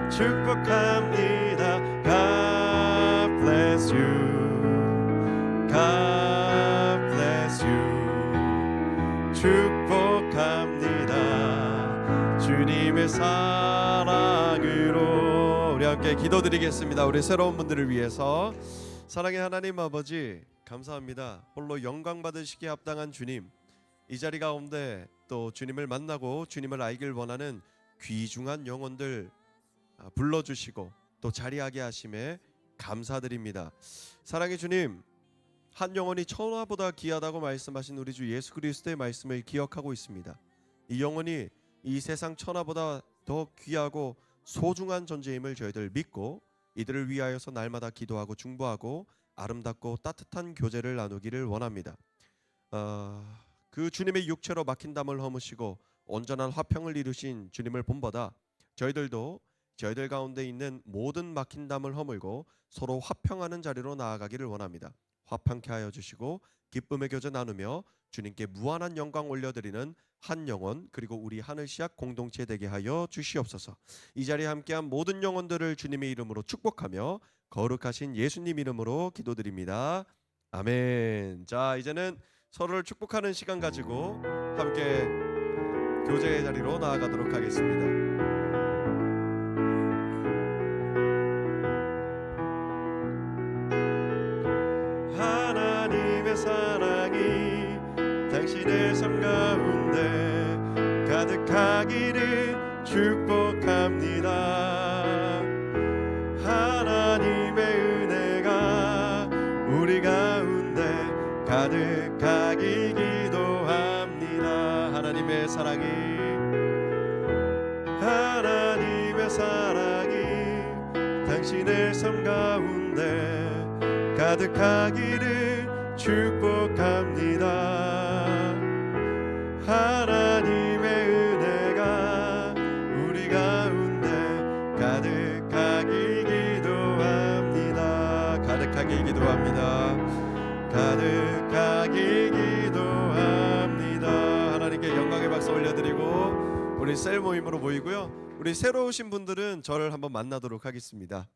축복합니다. God bless you. God bless you. 축복합니다. 주님의 사랑으로. 우리 함께 기도드리겠습니다. 우리 새로운 분들을 위해서. 사랑의 하나님 아버지 감사합니다. 홀로 영광 받으시기에 합당한 주님, 이 자리 가운데 또 주님을 만나고 주님을 알길 원하는 귀중한 영혼들 불러주시고 또 자리하게 하심에 감사드립니다. 사랑의 주님, 한 영혼이 천하보다 귀하다고 말씀하신 우리 주 예수 그리스도의 말씀을 기억하고 있습니다. 이 영혼이 이 세상 천하보다 더 귀하고 소중한 존재임을 저희들 믿고 이들을 위하여서 날마다 기도하고 중보하고 아름답고 따뜻한 교제를 나누기를 원합니다. 그 주님의 육체로 막힌 담을 허무시고 온전한 화평을 이루신 주님을 본받아 저희들도 저희들 가운데 있는 모든 막힌 담을 허물고 서로 화평하는 자리로 나아가기를 원합니다. 화평케 하여 주시고 기쁨의 교제 나누며 주님께 무한한 영광 올려드리는 한 영혼 그리고 우리 하늘 시약 공동체 되게 하여 주시옵소서. 이 자리에 함께한 모든 영혼들을 주님의 이름으로 축복하며 거룩하신 예수님 이름으로 기도드립니다. 아멘. 자, 이제는 서로를 축복하는 시간 가지고 함께 교제의 자리로 나아가도록 하겠습니다. 하나님의 사랑이 당신의 삶 가운데 가득하기를 축복합니다. 하나님의 은혜가 우리 가운데 가득하기 기도합니다. 하나님의 사랑이 당신의 삶 가운데 가득하기를 축복합니다. 하나님의 은혜가 우리 가운데 가득하기 기도합니다. 가득하기 기도합니다. 가득하기 기도합니다. 하나님께 영광의 박수 올려드리고 우리 셀 모임으로 모이고요. 우리 새로 오신 분들은 저를 한번 만나도록 하겠습니다.